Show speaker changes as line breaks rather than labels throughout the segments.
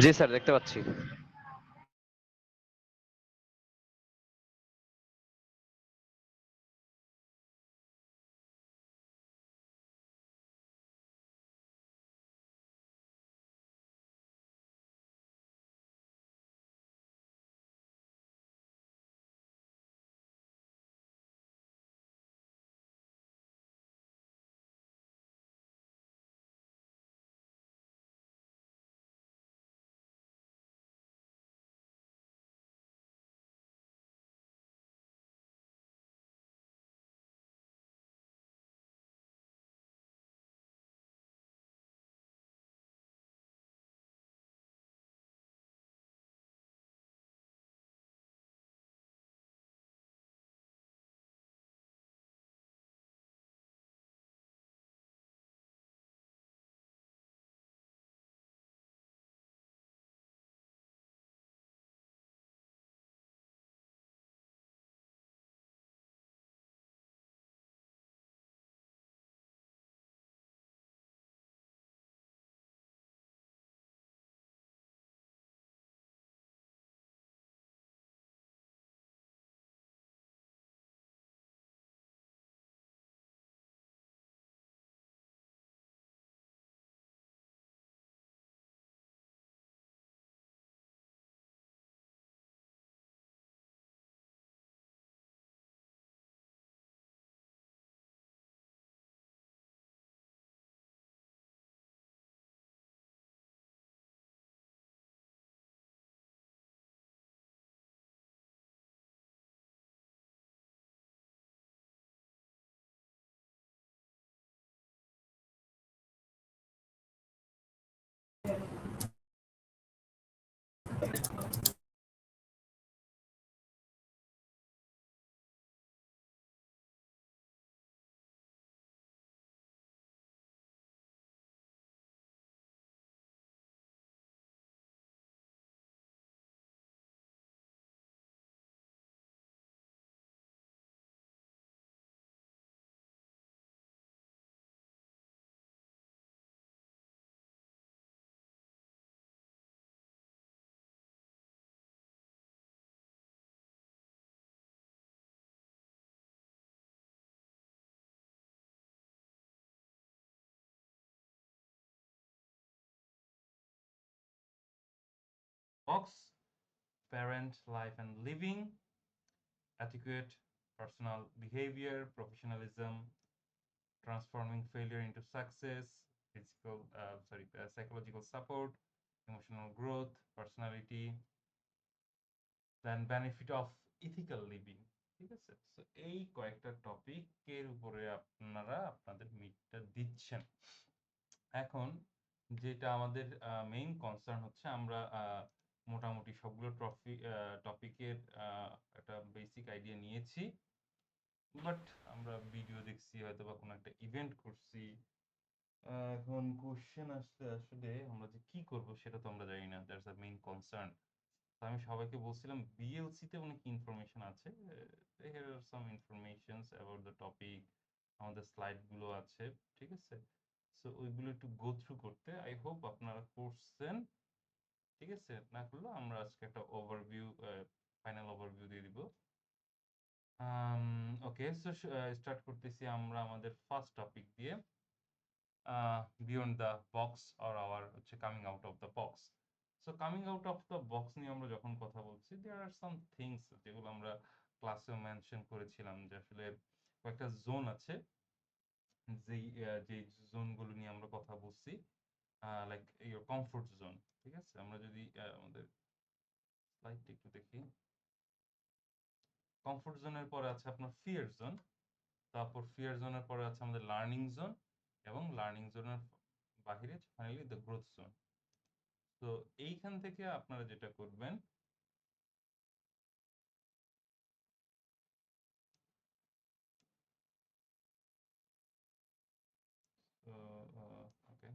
জি sir, দেখতে পাচ্ছি।
Box, parent, life and living, etiquette, personal behavior, professionalism, transforming failure into success, psychological support, emotional growth, personality, then benefit of ethical living. ঠিক আছে, so এই কয়েকটা টপিকের উপরে আপনারা আপনাদের মিটটা দিচ্ছেন। এখন যেটা আমাদের মেইন কনসার্ন হচ্ছে, আমরা মোটামুটি সবগুলো টপিকের একটা বেসিক আইডিয়া নিয়েছি, বাট আমরা ভিডিও দেখছি হয়তো বা কোনো একটা ইভেন্ট করছি। এখন কোশ্চেন আসলে আসলে আমরা যে কি করব সেটা তো আমরা জানি না, দ্যাটস দ্য মেইন কনসার্ন। তো আমি সবাইকে বলছিলাম বিএলসি তে অনেক ইনফরমেশন আছে, here are some informations about the topic, আমাদের স্লাইড গুলো আছে, ঠিক আছে। সো ওইগুলো একটু গো থ্রু করতে আই হোপ আপনারা করছেন, ঠিক আছে। না করলে আমরা আজকে একটা ওভারভিউ, ফাইনাল ওভারভিউ দিয়ে দিব। ওকে, সো স্টার্ট করতেছি আমরা আমাদের ফার্স্ট টপিক দিয়ে, beyond the box or our হচ্ছে coming out of the box. So coming out of the box নিয়ে আমরা যখন কথা বলছি, দেয়ার আর সাম থিংস যেগুলো আমরা ক্লাসেও মেনশন করেছিলাম, যে আসলে কয়েকটা জোন আছে, যেই জোনগুলো নিয়ে আমরা কথা বলছি, লাইক ইয়োর কমফোর্ট জোন, ঠিক আছে। আমরা যদি আমাদের স্লাইডটা একটু দেখি, কমফোর্ট জোনের পরে আছে আপনার ফিয়ার জোন, তারপর ফিয়ার জোনের পরে আছে আমাদের লার্নিং জোন, এবং লার্নিং জোনের বাহিরে ফাইনালি দ্য গ্রোথ জোন। তো এইখান থেকে আপনারা যেটা করবেন, তো ওকে,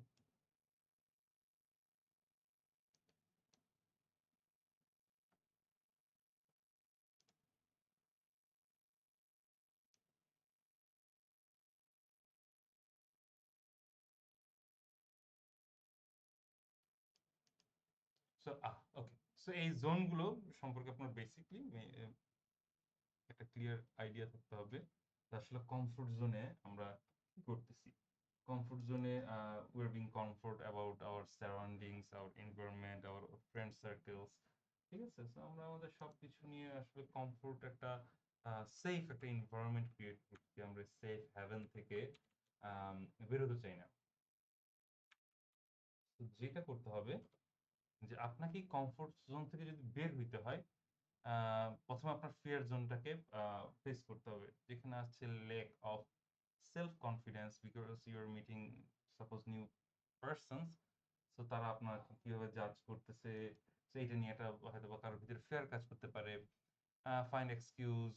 সো ওকে, সো এই জোনগুলো সম্পর্কে আপনার বেসিকলি একটা ক্লিয়ার আইডিয়া থাকতে হবে যে আসলে কমফোর্ট জোনে আমরা কি করতেছি। কমফোর্ট জোনে we are being comfort about our surroundings, our environment, our friend circles. ঠিক আছে? সো আমরা আমাদের সবকিছু নিয়ে আসলে কমফোর্ট একটা সেফ একটা এনভায়রনমেন্ট ক্রিয়েট করছি। আমরা সেফ হ্যাভেন থেকে বেরোতে চাই না। তো যেটা করতে হবে যে আপনাকে কমফোর্ট জোন থেকে যদি বের হইতে হয়, প্রথমে আপনার ফিয়ার জোনটাকে ফেস করতে হবে। যেখানে আসছে lack of self confidence because you are meeting suppose new persons. So তারা আপনাকে কিভাবে জাজ করতেছে, সো এইটা নিয়ে একটা হয়তো বা কারোর ভিতরে ফেয়ার কাজ করতে পারে। Find excuse,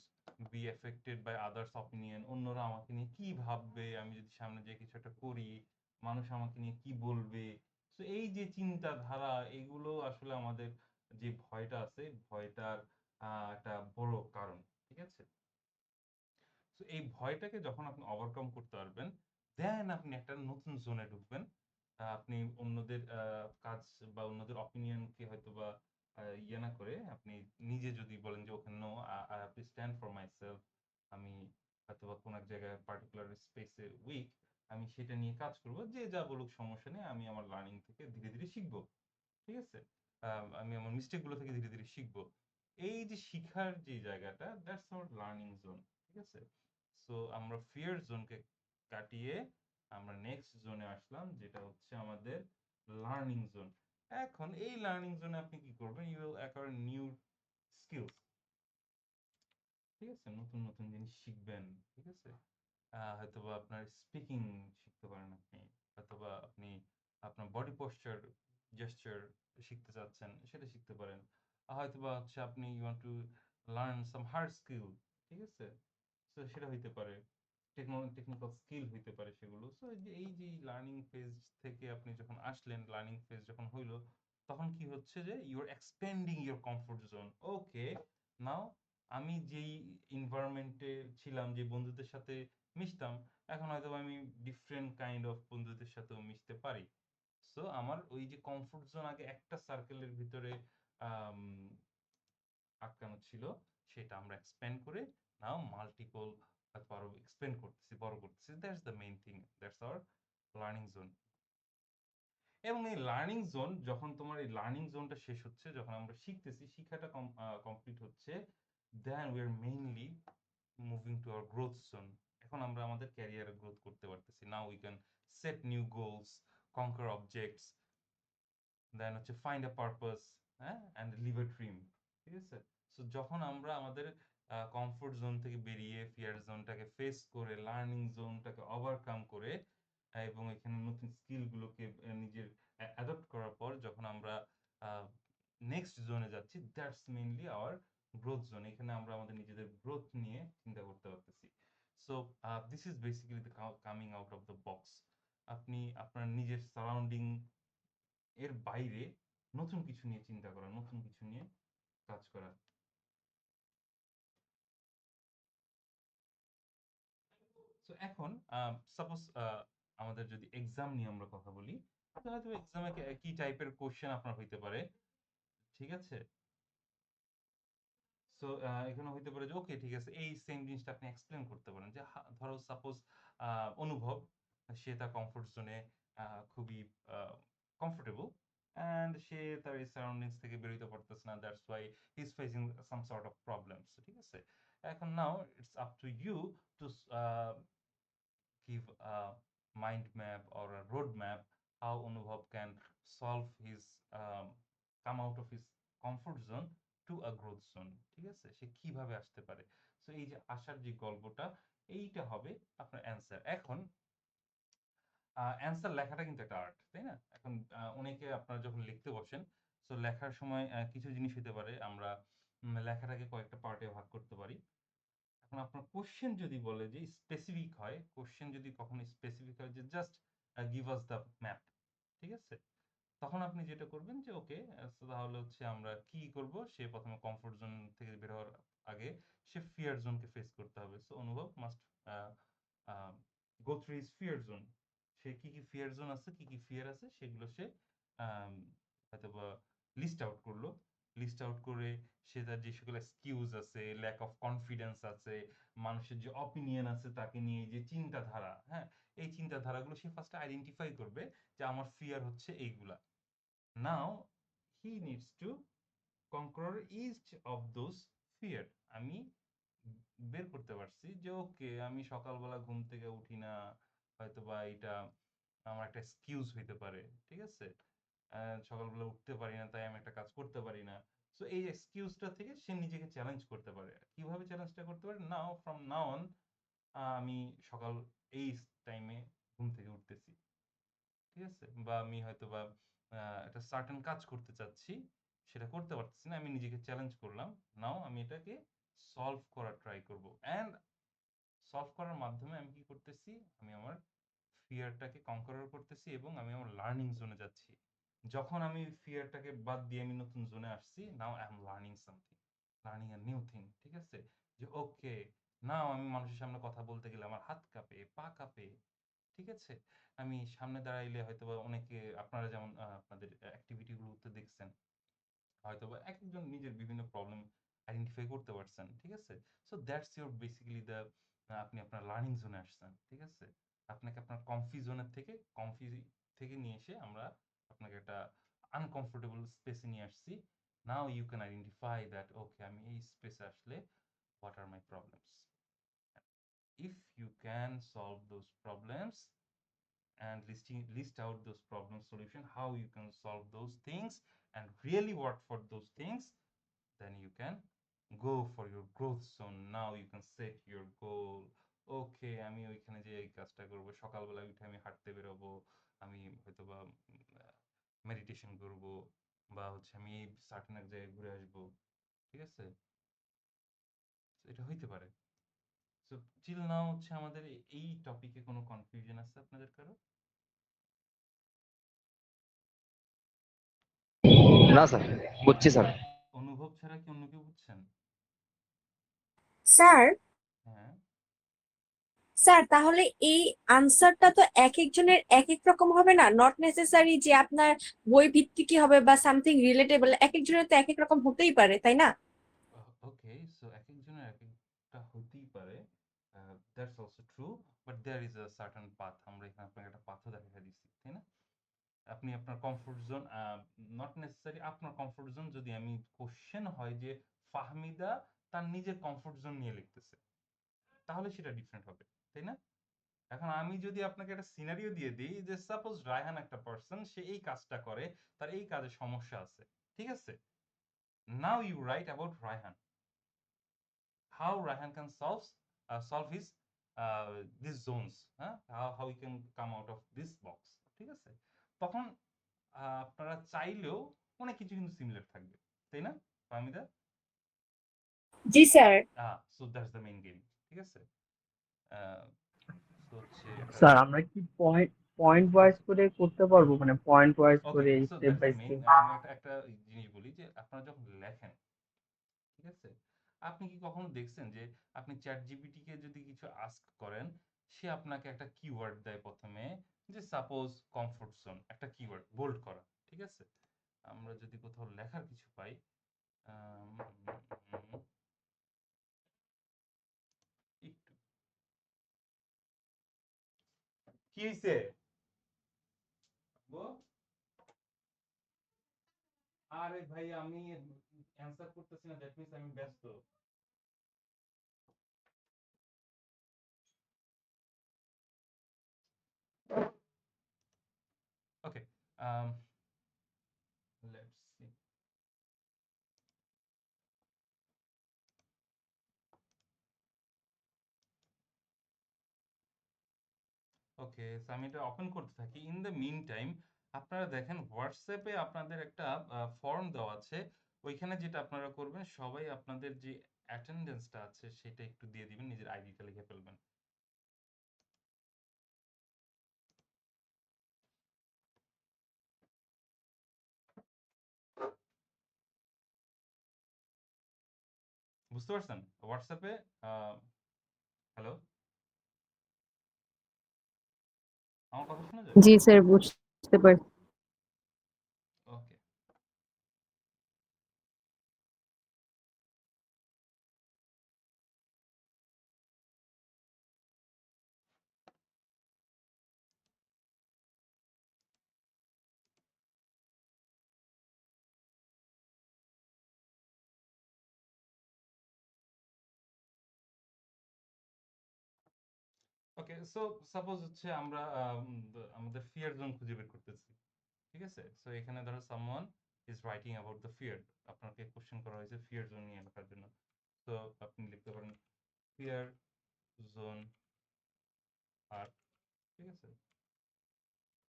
be affected by others opinion. অন্যরা আমাকে নিয়ে কি ভাববে, আমি যদি সামনে যেয়ে কিছু একটা করি, মানুষ আমাকে নিয়ে কি বলবে। সো এই যে চিন্তাধারা, এগুলো আসলে আমাদের যে ভয়টা আছে, ভয়টার একটা বড় কারণ। ঠিক আছে? সো এই ভয়টাকে যখন আপনি ওভারকাম করতে পারবেন, দেন আপনি একটা নতুন জোনে ঢুকবেন। আপনি অন্যদের কাজ বা অন্যদের অপিনিয়নকে হয়তোবা ইয়ে না করে আপনি নিজে যদি বলেন যে okay no, I have to stand for myself. আমি হয়তোবা কোনো এক জায়গায় পার্টিকুলার স্পেসে উইক, আমি সেটা নিয়ে কাজ করব। যে যা বলুক সমস্যা নেই, আমি আমার লার্নিং থেকে ধীরে ধীরে শিখবো। ঠিক আছে? আমি আমার মিস্টেক গুলো থেকে ধীরে ধীরে শিখবো। এই যে শিখার যে জায়গাটা, দ্যাটস আওয়ার লার্নিং জোন। ঠিক আছে? সো আমরা ফিয়ার জোনকে কাটিয়ে আমরা নেক্সট জোনে আসলাম, যেটা হচ্ছে আমাদের লার্নিং জোন। এখন এই লার্নিং জোনে আপনি কি করবেন? You will acquire new skills. ঠিক আছে? নতুন নতুন জিনিস শিখবেন। ঠিক আছে? হয়তোবা আপনার স্পিকিং শিখতে পারেন আপনি। হয়তোবা আপনি আপনার বডি পোশ্চার, জেস্চার শিখতে চাচ্ছেন, সেটা শিখতে পারেন। হয়তোবা হচ্ছে আপনি you want to learn some hard skill. ঠিক আছে? সো সেটা হইতে পারে। টেকনিক্যাল স্কিল হইতে পারে সেগুলো। সো এই যে লার্নিং ফেজ থেকে আপনি যখন আসলেন, লার্নিং ফেজ যখন হইলো, তখন কি হচ্ছে যে you are expanding your comfort zone. Okay, now আমি যেই এনভায়রনমেন্টে ছিলাম, যে বন্ধুদের সাথে মিশতাম, এখন হয়তো আমি ডিফারেন্ট কাইন্ড অফ বন্ধুদের সাথেও মিশতে পারি। সো আমার ওই যে কমফোর্ট জোন আগে একটা সার্কেলের ভিতরে আম, আটকানো ছিল, সেটা আমরা এক্সপ্যান্ড করে নাও মাল্টিপল আরো এক্সপ্যান্ড করতেছি, বড় করতেছি। That's the main thing, that's our learning zone. এবং এই লার্নিং জোন, যখন তোমার এই লার্নিং জোনটা শেষ হচ্ছে, যখন আমরা শিখতেছি, শিক্ষাটা কমপ্লিট হচ্ছে, then we are mainly moving to our growth zone. এখন আমরা আমাদের ক্যারিয়ারে গ্রোথ করতে পারতেছি। Now we can set new goals, conquer objects, then হচ্ছে ফাইন্ড আ পারপাস, হ্যাঁ, অ্যান্ড লিভ আ ড্রিম। ঠিক আছে? সো যখন আমরা আমাদের কমফোর্ট জোন থেকে বেরিয়ে ফিয়ার জোনটাকে ফেস করে, লার্নিং জোনটাকে ওভারকাম করে, এবং এখানে নতুন স্কিলগুলোকে নিজের অ্যাডপ্ট করার পর যখন আমরা নেক্সট জোনে যাচ্ছি, that's mainly our growth zone. এখানে আমরা আমাদের নিজেদের গ্রোথ নিয়ে চিন্তা করতে পারতেছি। So this is basically the coming out of the box. আপনি আপনার নিজের সারাউন্ডিং এর বাইরে নতুন কিছু নিয়ে চিন্তা করা, নতুন কিছু নিয়ে কাজ করা। সো এখন সাপোজ আমাদের যদি এক্সাম নিয়ে আমরা কথা বলি, তাহলে হয়তো এক্সামে কি টাইপের কোশ্চেন আপনার হইতে পারে। ঠিক আছে? সো এখানে হইতে পারে যে ওকে, ঠিক আছে, এই সেম জিনিসটা আপনি এক্সপ্লেন করতে পারেন যে ধরো সাপোজ অনুভব, সে তার কমফোর্ট জোনে খুবই কমফোর্টেবল, অ্যান্ড সে তার এই সারাউন্ডিংস থেকে বেরোতে পারতেছে না, that's why he is facing some sort of problems. ঠিক আছে? এখন now it's up to you to give a mind map or a road map how Anubhav can solve his come out of his comfort zone to a growth zone. ঠিক আছে? সে কিভাবে আসতে পারে। So এই যে আসার যে গল্পটা, এইটা হবে আপনার অ্যান্সার। এখন অ্যান্সার লেখাটা কিন্তু একটা আর্ট, তাই না? এখন অনেকে আপনারা যখন লিখতে বসেন, সো লেখার সময় কিছু জিনিস হতে পারে, আমরা লেখাটাকে কয়েকটা পার্টে ভাগ করতে পারি। এখন আপনার কোশ্চেন যদি বলে যে স্পেসিফিক হয়, কোশ্চেন যদি কখনো স্পেসিফিক হয় যে just give us the map. ঠিক আছে? তখন আপনি যেটা করবেন যে ওকে, তাহলে হচ্ছে আমরা কি করব, সে প্রথমে কমফোর্ট জোন থেকে বের হওয়ার আগে সে ফিয়ার জোনকে ফেস করতে হবে। So Anubhav must go through his fear zone. সে কি কি ফিয়ার জোন আছে, কি কি ফিয়ার আছে, সেগুলো সে হয়তো লিস্ট আউট করলো। লিস্ট আউট করে সে তার যে সকল এক্সকিউজ আছে, ল্যাক অফ কনফিডেন্স আছে, মানুষের যে অপিনিয়ন আছে তাকে নিয়ে যে চিন্তাধারা, হ্যাঁ, এই চিন্তাধারাগুলো সে ফার্স্টে আইডেন্টিফাই করবে যে আমার ফিয়ার হচ্ছে এইগুলা। Now he needs to conquer each of those fear. আমি বের করতে পারছি যে ওকে, আমি সকালবেলা ঘুম থেকে উঠি না, হয়তো বা এটা আমার একটা এক্সকিউজ হইতে পারে, ঠিক আছে, সকালবেলা উঠতে পারি না তাই আমি একটা কাজ করতে পারি না। সো এই এক্সকিউজটা থেকে সে নিজেকে চ্যালেঞ্জ করতে পারে। কিভাবে চ্যালেঞ্জটা করতে পারে? নাও ফ্রম নাও অন আমি সকাল এই টাইমে ঘুম থেকে উঠতেছি, ঠিক আছে, বা আমি হয়তো বা একটা সার্টেন কাজ করতে চাচ্ছি, সেটা করতে পারতেছি না, আমি নিজেকে চ্যালেঞ্জ করলাম। নাও আমি এটাকে সলভ করার ট্রাই করব, অ্যান্ড সলভ করার মাধ্যমে আমি কি করতেছি, আমি আমার ফিয়ারটাকে কনকর করতেছি এবং আমি আমার লার্নিং জোনে যাচ্ছি। যখন আমি ফিয়ারটাকে বাদ দিয়ে আমি নতুন জোনে আসছি, now I am learning something, learning a new thing, ঠিক আছে, যে ওকে, নাও আমি মানুষের সামনে কথা বলতে গেলে আমার হাত কাঁপে, পা কাঁপে, ঠিক আছে, আমি সামনে দাঁড়াইলে হয়তোবা অনেকে, আপনারা যেমন আপনাদের অ্যাক্টিভিটি গুলোতে দেখছেন, হয়তোবা একজন নিজের বিভিন্ন প্রবলেম আইডেন্টিফাই করতে পারছেন, ঠিক আছে। So that's your basically the, আপনি আপনার লার্নিং জোনে আসছেন, ঠিক আছে। আপনাকে আপনার কমফি জোনের থেকে, কমফি থেকে নিয়ে এসে আমরা আপনাকে একটা আনকমফোর্টেবল স্পেসে নিয়ে আসছি। Now you can identify that okay, আমি এই স্পেসে আসলে what are my problems. If you can solve those problems and list out those problem solution, how you can solve those things and really work for those things, then you can go for your growth zone. Now you can set your goal. ওকে, আমি ওইখানে যে এই কাজটা করবো, সকালবেলা উঠে আমি হাঁটতে বেরোবো, আমি হয়তোবা মেডিটেশন করব, বা হচ্ছে আমি এই সার্টেন এক জায়গায় ঘুরে আসবো, ঠিক আছে, এটা হইতে পারে। সো চিল নাও হচ্ছে আমাদের এই টপিকে কোনো কনফিউশন আছে আপনাদের কারো?
না স্যার, বুঝছি স্যার।
অনুভব ছাড়া কি অন্য কেউ বুঝছেন?
স্যার
হ্যাঁ।
স্যার তাহলে এই আনসারটা তো এক একজনের এক এক রকম হবে না? নট নেসেসারি যে আপনার বই ভিত্তিকই হবে বা সামথিং রিলেটেবল, এক একজনের তো এক এক রকম হতেই পারে, তাই না?
ওকে, সো একেকজনের একেকটা হতেই পারে, that's also true, but there is a certain path. আমরা এখানে আপনাকে একটা পাথও দেখা দিচ্ছি, তাই না? আপনি আপনার কমফোর্ট জোন, নট নেসেসারি আপনার কমফোর্ট জোন, যদি আমি কোশ্চেন হয় যে ফাহমিদা তার নিজের কমফোর্ট জোন নিয়ে লিখতেছে, তাহলে সেটা ডিফারেন্ট হবে, তাই না? এখন আমি যদি আপনাকে একটা সিনারিও দিয়ে দিই যে সাপোজ রায়হান একটা পার্সন, সে এই কাজটা করে, তার এই কাজে সমস্যা আছে, ঠিক আছে, now you write about Raihan, how Raihan can solve his these zones, হ্যাঁ, how he can come out of this box, ঠিক আছে। তখন আপনারা চাইলেও অনেক কিছু কিন্তু সিমিলার থাকবে, তাই না ফাহমিদা?
জি sir.
So that's the main game, ঠিক আছে। তো হচ্ছে একটা,
স্যার আমরা কি পয়েন্ট পয়েন্ট ওয়াইজ করে করতে পারবো, মানে পয়েন্ট ওয়াইজ
ওকে,
করে
so
step
that's
by
the main.
Step?
আমি একটা জিনিস বলি যে আপনারা যখন লেখেন, ঠিক আছে, আপনি কি কখনো দেখছেন যে আপনি চ্যাট জিপিটি কে যদি কিছু আস্ক করেন, সে আপনাকে একটা কিওয়ার্ড দেয় প্রথমে, যে সাপোজ কমফোর্ট জোন একটা কিওয়ার্ড বোল্ড করা, ঠিক আছে। আমরা যদি কোথাও লেখার কিছু পাই, আম, উম, একটু কি হয়েছে, আরে ভাই আমি অ্যান্সার করতেছি না, দ্যাট মিন্স আমি ব্যস্ত। ওকে, লেটস সি। ওকে, সো আমি এটা ওপেন করতে থাকি। ইন দ্য মিন টাইম আপনারা দেখেন হোয়াটসঅ্যাপে আপনাদের একটা ফর্ম দেওয়া আছে। ওইখানে যেটা আপনারা করবেন, সবাই আপনাদের যে অ্যাটেন্ডেন্সটা আছে সেটা একটু দিয়ে দিবেন, নিজের আইডিটা লিখে ফেলবেন। বুঝতে পারছেন? হোয়াটসঅ্যাপে হ্যালো, আমার কথা শোনা যায়?
জি স্যার, বুঝতে পারছি।
ওকে, ওকে, সো সাপোজ হচ্ছে আমরা আমাদের ফিয়ার জোন খুঁজে বের করতেছি, ঠিক আছে? সো এখানে ধরো someone is writing about the fear, আপনাকে কোশ্চেন করা হয়েছে ফিয়ার জোন নিয়ে লেখার জন্য। তো আপনি লিখতে পারেন ফিয়ার জোন আর, ঠিক আছে?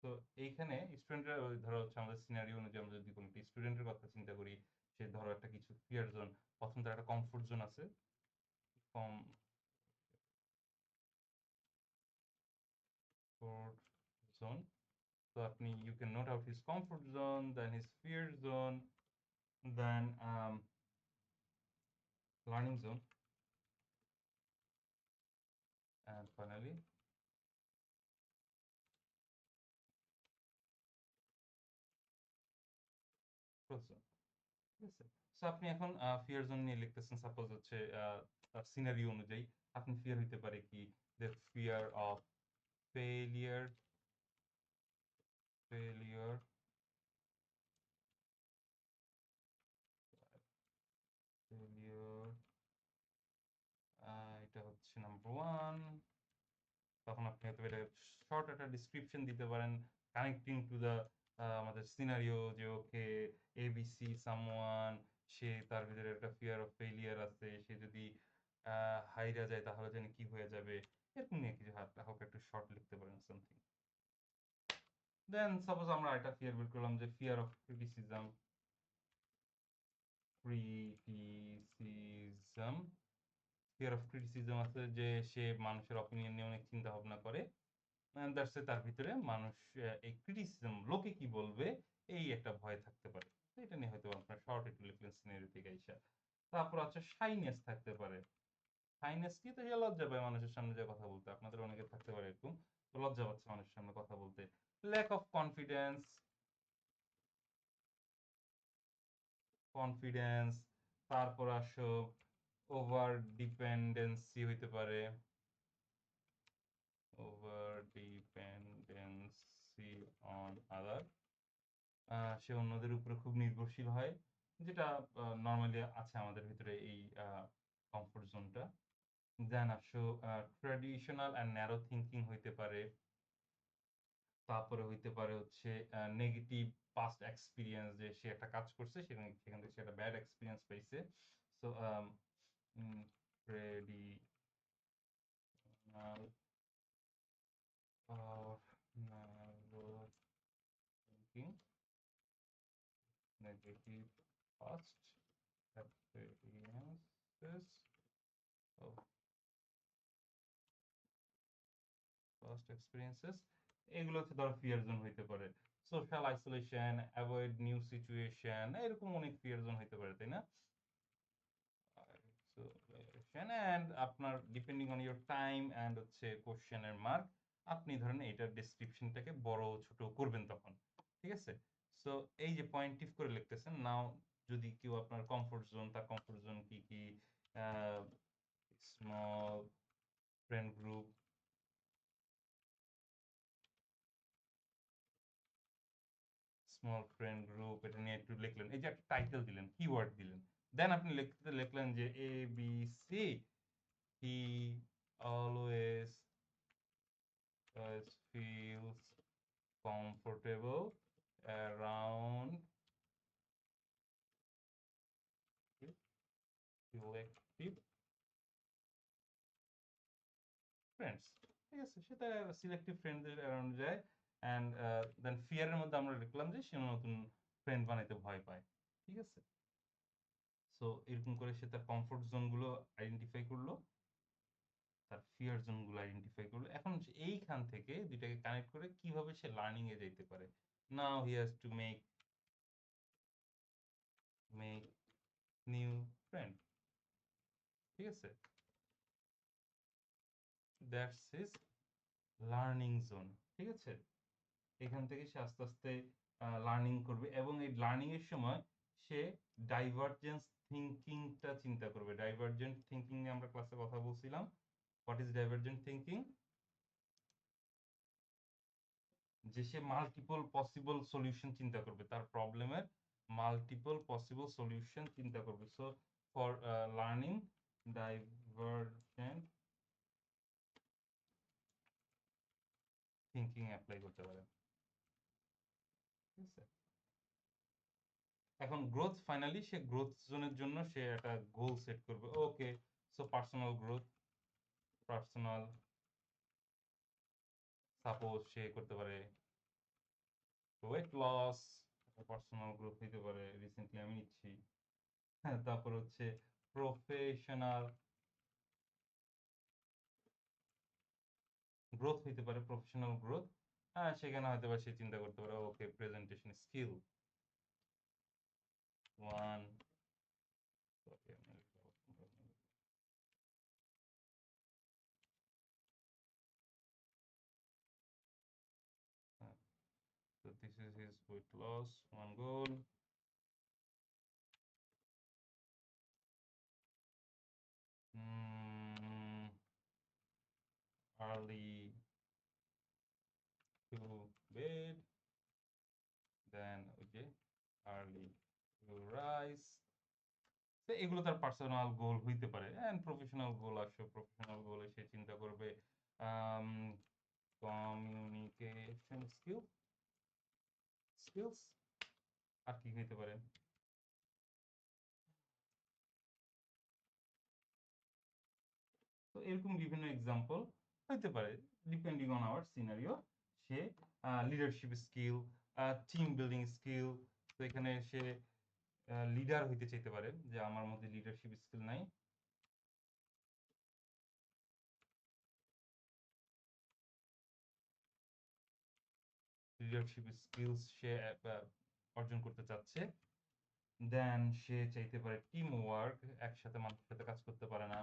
তো এইখানে স্টুডেন্টরা ধরো হচ্ছে আমাদের সিনারিও অনুযায়ী আমরা যদি কোনো একটা স্টুডেন্টের কথা চিন্তা করি, সে ধরো একটা কিছু ফিয়ার জোন, প্রথম তার একটা কমফোর্ট জোন আছে, কমফোর্ট জোন। So আপনি you can note out his comfort zone, then his fear zone, then learning zone, and finally growth zone. ঠিক আছে? সো আপনি এখন ফিয়ার জোন নিয়ে লিখতেছেন, সাপোজ হচ্ছে সিনারিও অনুযায়ী আপনি ফিয়ার হইতে পারে কি, the fear of failure, failure, failure, এটা হচ্ছে নাম্বার ওয়ান। তখন আপনি হয়তো এটা শর্ট একটা ডিসক্রিপশন দিতে পারেন কানেক্টিং টু দ্য আমাদের সিনারিও, যে ওকে এবিসি সামওয়ান, সে তার ভিতরে একটা ফিয়ার অফ ফেলিয়ার আছে, সে যদি হাইরা যায় তাহলে জানি কি হয়ে যাবে, এরকম নিয়ে কিছু হালকা একটু শর্ট লিখতে পারেন সামথিং। দেন সাপোজ আমরা একটা ফিয়ার বের করলাম যে fear of criticism, criticism, fear of criticism আছে যে সে মানুষের অপিনিয়ন নিয়ে অনেক চিন্তা ভাবনা করে, দ্যাটস তার ভিতরে মানুষ এই ক্রিটিসিজম, লোকে কি বলবে, এই একটা ভয় থাকতে পারে। তো এটা নিয়ে হয়তো আপনার শর্ট একটু লিখলেন সিনারি থেকে আইসা। তারপর হচ্ছে শাইনেস থাকতে পারে। শাইনেস কি, তো লজ্জা পায় মানুষের সামনে যে কথা বলতে, আপনাদের অনেকে থাকতে পারে এরকম, তো লজ্জা পাচ্ছে মানুষের সামনে কথা বলতে। ল্যাক অফ কনফিডেন্স, কনফিডেন্স, তারপর আসো ওভার ডিপেন্ডেন্সি হইতে পারে, ওভার ডিপেন্ডেন্সি অন আদার, সে অন্যদের উপরে খুব নির্ভরশীল হয়, যেটা নর্মালি আছে আমাদের ভিতরে এই কমফোর্ট জোনটা। দেন আসো ট্র্যাডিশনাল অ্যান্ড ন্যারো থিঙ্কিং হইতে পারে। তারপরে হইতে পারে হচ্ছে নেগেটিভ পাস্ট এক্সপিরিয়েন্স, যে সে একটা কাজ করছে সেখান থেকে সে একটা ব্যাড এক্সপিরিয়েন্স পাইছে। So traditional or narrow thinking, negative past experiences of past experiences, এগুলো হচ্ছে ধরো ফিয়ার জোন হইতে পারে। Social isolation, avoid new situation, এরকম অনেক ফিয়ার জোন হইতে পারে, তাই না? আইসোলেশন অ্যান্ড আপনার depending on your time and হচ্ছে কোশ্চেনের মার্ক, আপনি ধরেন এটার ডেসক্রিপশনটাকে বড় ছোট করবেন তখন, ঠিক আছে? সো এই যে পয়েন্টিভ করে লিখতেছেন নাও, যদি কেউ আপনার কমফোর্ট জোন, তার কমফোর্ট জোন কি কি, small friend group, small friend group, এটা নিয়ে একটু লিখলেন, এই যে একটা টাইটেল দিলেন, কিওয়ার্ড দিলেন, দেন আপনি লিখলেন যে A B C, he always feels comfortable around selective friends, ঠিক আছে? সেটা সিলেক্টিভ ফ্রেন্ডদের অ্যারাউন্ড যায়, অ্যান্ড দেন ফিয়ারের মধ্যে আমরা লিখলাম যে সে নতুন ফ্রেন্ড বানাইতে ভয় পায়, ঠিক আছে? সো এরকম করে সে তার কমফোর্ট জোনগুলো আইডেন্টিফাই করলো, তার ফিয়ার জোনগুলো আইডেন্টিফাই করলো। এখন এইখান থেকে দুইটাকে কানেক্ট করে কিভাবে সে লার্নিং এ যেতে পারে। Now he has to make new friend, ঠিক আছে? দ্যাটস হিজ লার্নিং জোন, ঠিক আছে? এখান থেকে সে আস্তে আস্তে লার্নিং করবে, এবং এই লার্নিং এর সময় সে ডাইভারজেন্স থিঙ্কিংটা চিন্তা করবে। ডাইভারজেন্ট থিঙ্কিং নিয়ে আমরা ক্লাসে কথা বলছিলাম। What is divergent thinking? যে সে মাল্টিপল পসিবল সলিউশন চিন্তা করবে, তার প্রবলেমের মাল্টিপল পসিবল সলিউশন চিন্তা করবে। So for learning divergent thinking apply করতে পারেন। ঠিক আছে, এখন গ্রোথ, ফাইনালি সে গ্রোথ জোনের জন্য সে একটা গোল সেট করবে। Okay, so personal growth, personal, suppose সে করতে পারে ওয়েট লস, পার্সোনাল গ্রোথ হইতে পারে, রিসেন্টলি আমি নিচ্ছি। হ্যাঁ, তারপর হচ্ছে প্রফেশনাল গ্রোথ হইতে পারে, প্রফেশনাল গ্রোথ। হ্যাঁ, সেখানে হয়তো বা সে চিন্তা করতে পারে ওকে presentation skill 1, so this is his weight loss, one goal. Early to bed, then okay, early to rise. তো এগুলো তার পার্সোনাল গোল হইতে পারে। এন্ড প্রফেশনাল গোল আসে, প্রফেশনাল গোলে সে চিন্তা করবে কমিউনিকেশন স্কিলস, আর কি হইতে পারে? তো এরকম বিভিন্ন এক্সাম্পল হইতে পারে depending on our scenario. Say leadership skill, team building skill, তো এখানে সে লিডার হইতে চাইতে পারে যে আমার মধ্যে লিডারশিপ স্কিল নাই। লিডারশিপ স্কিলস সে অর্জন করতে চাচ্ছে। দেন সে চাইতে পারে টিম ওয়ার্ক, একসাথে মানুষের সাথে কাজ করতে পারে না।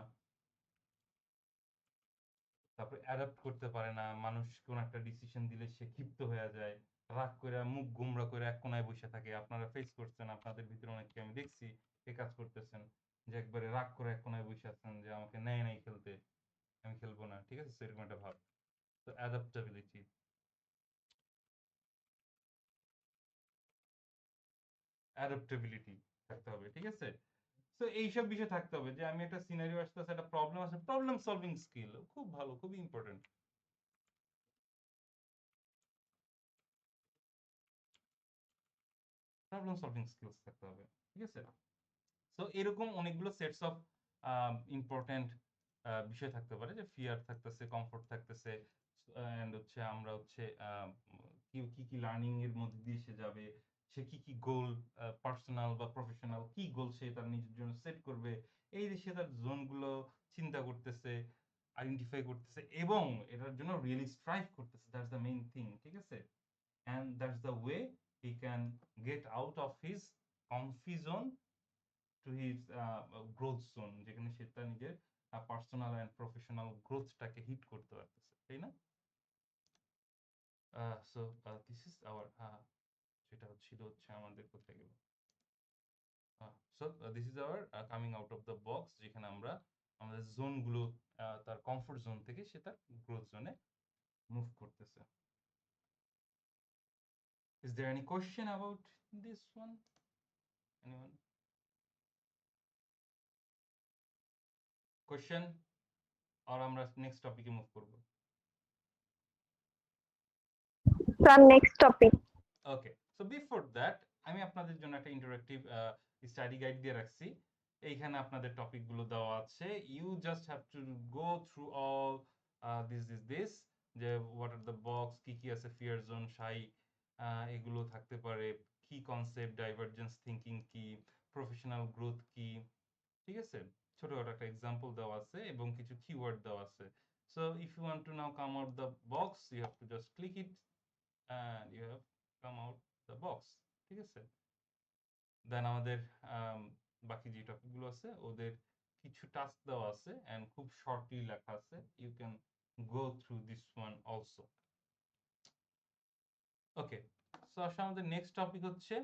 তারপর অ্যাডাপ্ট করতে পারে না, মানুষ কোন একটা ডিসিশন দিলে সে ক্ষিপ্ত হয়ে যায়, রাগ করে মুখ গোমড়া করে এক কোনায় বসে থাকে। আপনারা ফেস করছেন, আপনাদের ভিতরে অনেককে আমি দেখছি এ কাজ করতেছেন, যে একবারে রাগ করে এক কোনায় বসে আছেন যে আমাকে নেয় নাই খেলতে, আমি খেলবো না। ঠিক আছে, সেরকম একটা ভাব। তো অ্যাডাপ্টাবিলিটি, থাকতে হবে। ঠিক আছে, তো এইসব বিষয় থাকতে হবে যে আমি একটা সিনারিও আসতেছে, একটা প্রবলেম আছে, প্রবলেম সলভিং স্কিল খুব ভালো, খুবই ইম্পর্টেন্ট। প্রবলেম সলভিং স্কিলস থাকতে হবে। ঠিক আছে, সো এরকম অনেকগুলো সেটস অফ ইম্পর্টেন্ট বিষয় থাকতে পারে, যে ফিয়ার থাকতেছে, কমফোর্ট থাকতেছে, এন্ড হচ্ছে আমরা হচ্ছে কি কি কি লার্নিং এর মধ্যে দিয়ে সে যাবে, সে কি কি গোল, পার্সোনাল বা প্রফেশনাল কি গোল সে তার নিজের জন্য সেট করবে, এই যে সে তার জোনগুলো চিন্তা করতেছে, আইডেন্টিফাই করতেছে, এবং এটার জন্য রিয়েলি স্ট্রাইভ করতেছে। That's the main thing. ঠিক আছে, and that's the way he can get out of his comfort zone to his growth zone, যেখানে সে তার নিজের পার্সোনাল এন্ড প্রফেশনাল গ্রোথটাকে হিট করতে পারতেছে, তাই না? সো দিস ইজ আওয়ার, যেটা ছিল হচ্ছে আমাদের কোথায় গেল, so this is our coming out of the box, যেখানে আমরা আমাদের জোনগুলো, তার কমফোর্ট জোন থেকে সে তার গ্রোথ জোনে মুভ করতেছে। Is there any question about this one? Anyone? Question? আর আমরা নেক্সট টপিকে মুভ করব?
From next topic.
Okay, so before that আমি আপনাদের জন্য একটা ইন্টারেক্টিভ স্টাডি গাইড দিয়ে রাখছি। এইখানে আপনাদের টপিকগুলো দেওয়া আছে। You just have to go through all this, যে হোয়াট আর দ্য বক্স, কি কি আছে, ফিয়ার জোন, সাই, এগুলো থাকতে পারে, কি কনসেপ্ট, ডাইভারজেন্স থিঙ্কিং কি, প্রফেশনাল গ্রোথ কি। ঠিক আছে, ছোটখাটো একটা এক্সাম্পল দেওয়া আছে এবং কিছু কিওয়ার্ড দেওয়া আছে। So if you want to now come out the box, you have to just click it and you have come out the box. ঠিক আছে, দেন আমাদের বাকি যে টপিকগুলো আছে ওদের কিছু টাস্ক দেওয়া আছে এন্ড খুব শর্টলি লেখা আছে। You can go through this one also. Okay, so আসলে আমাদের নেক্সট টপিক হচ্ছে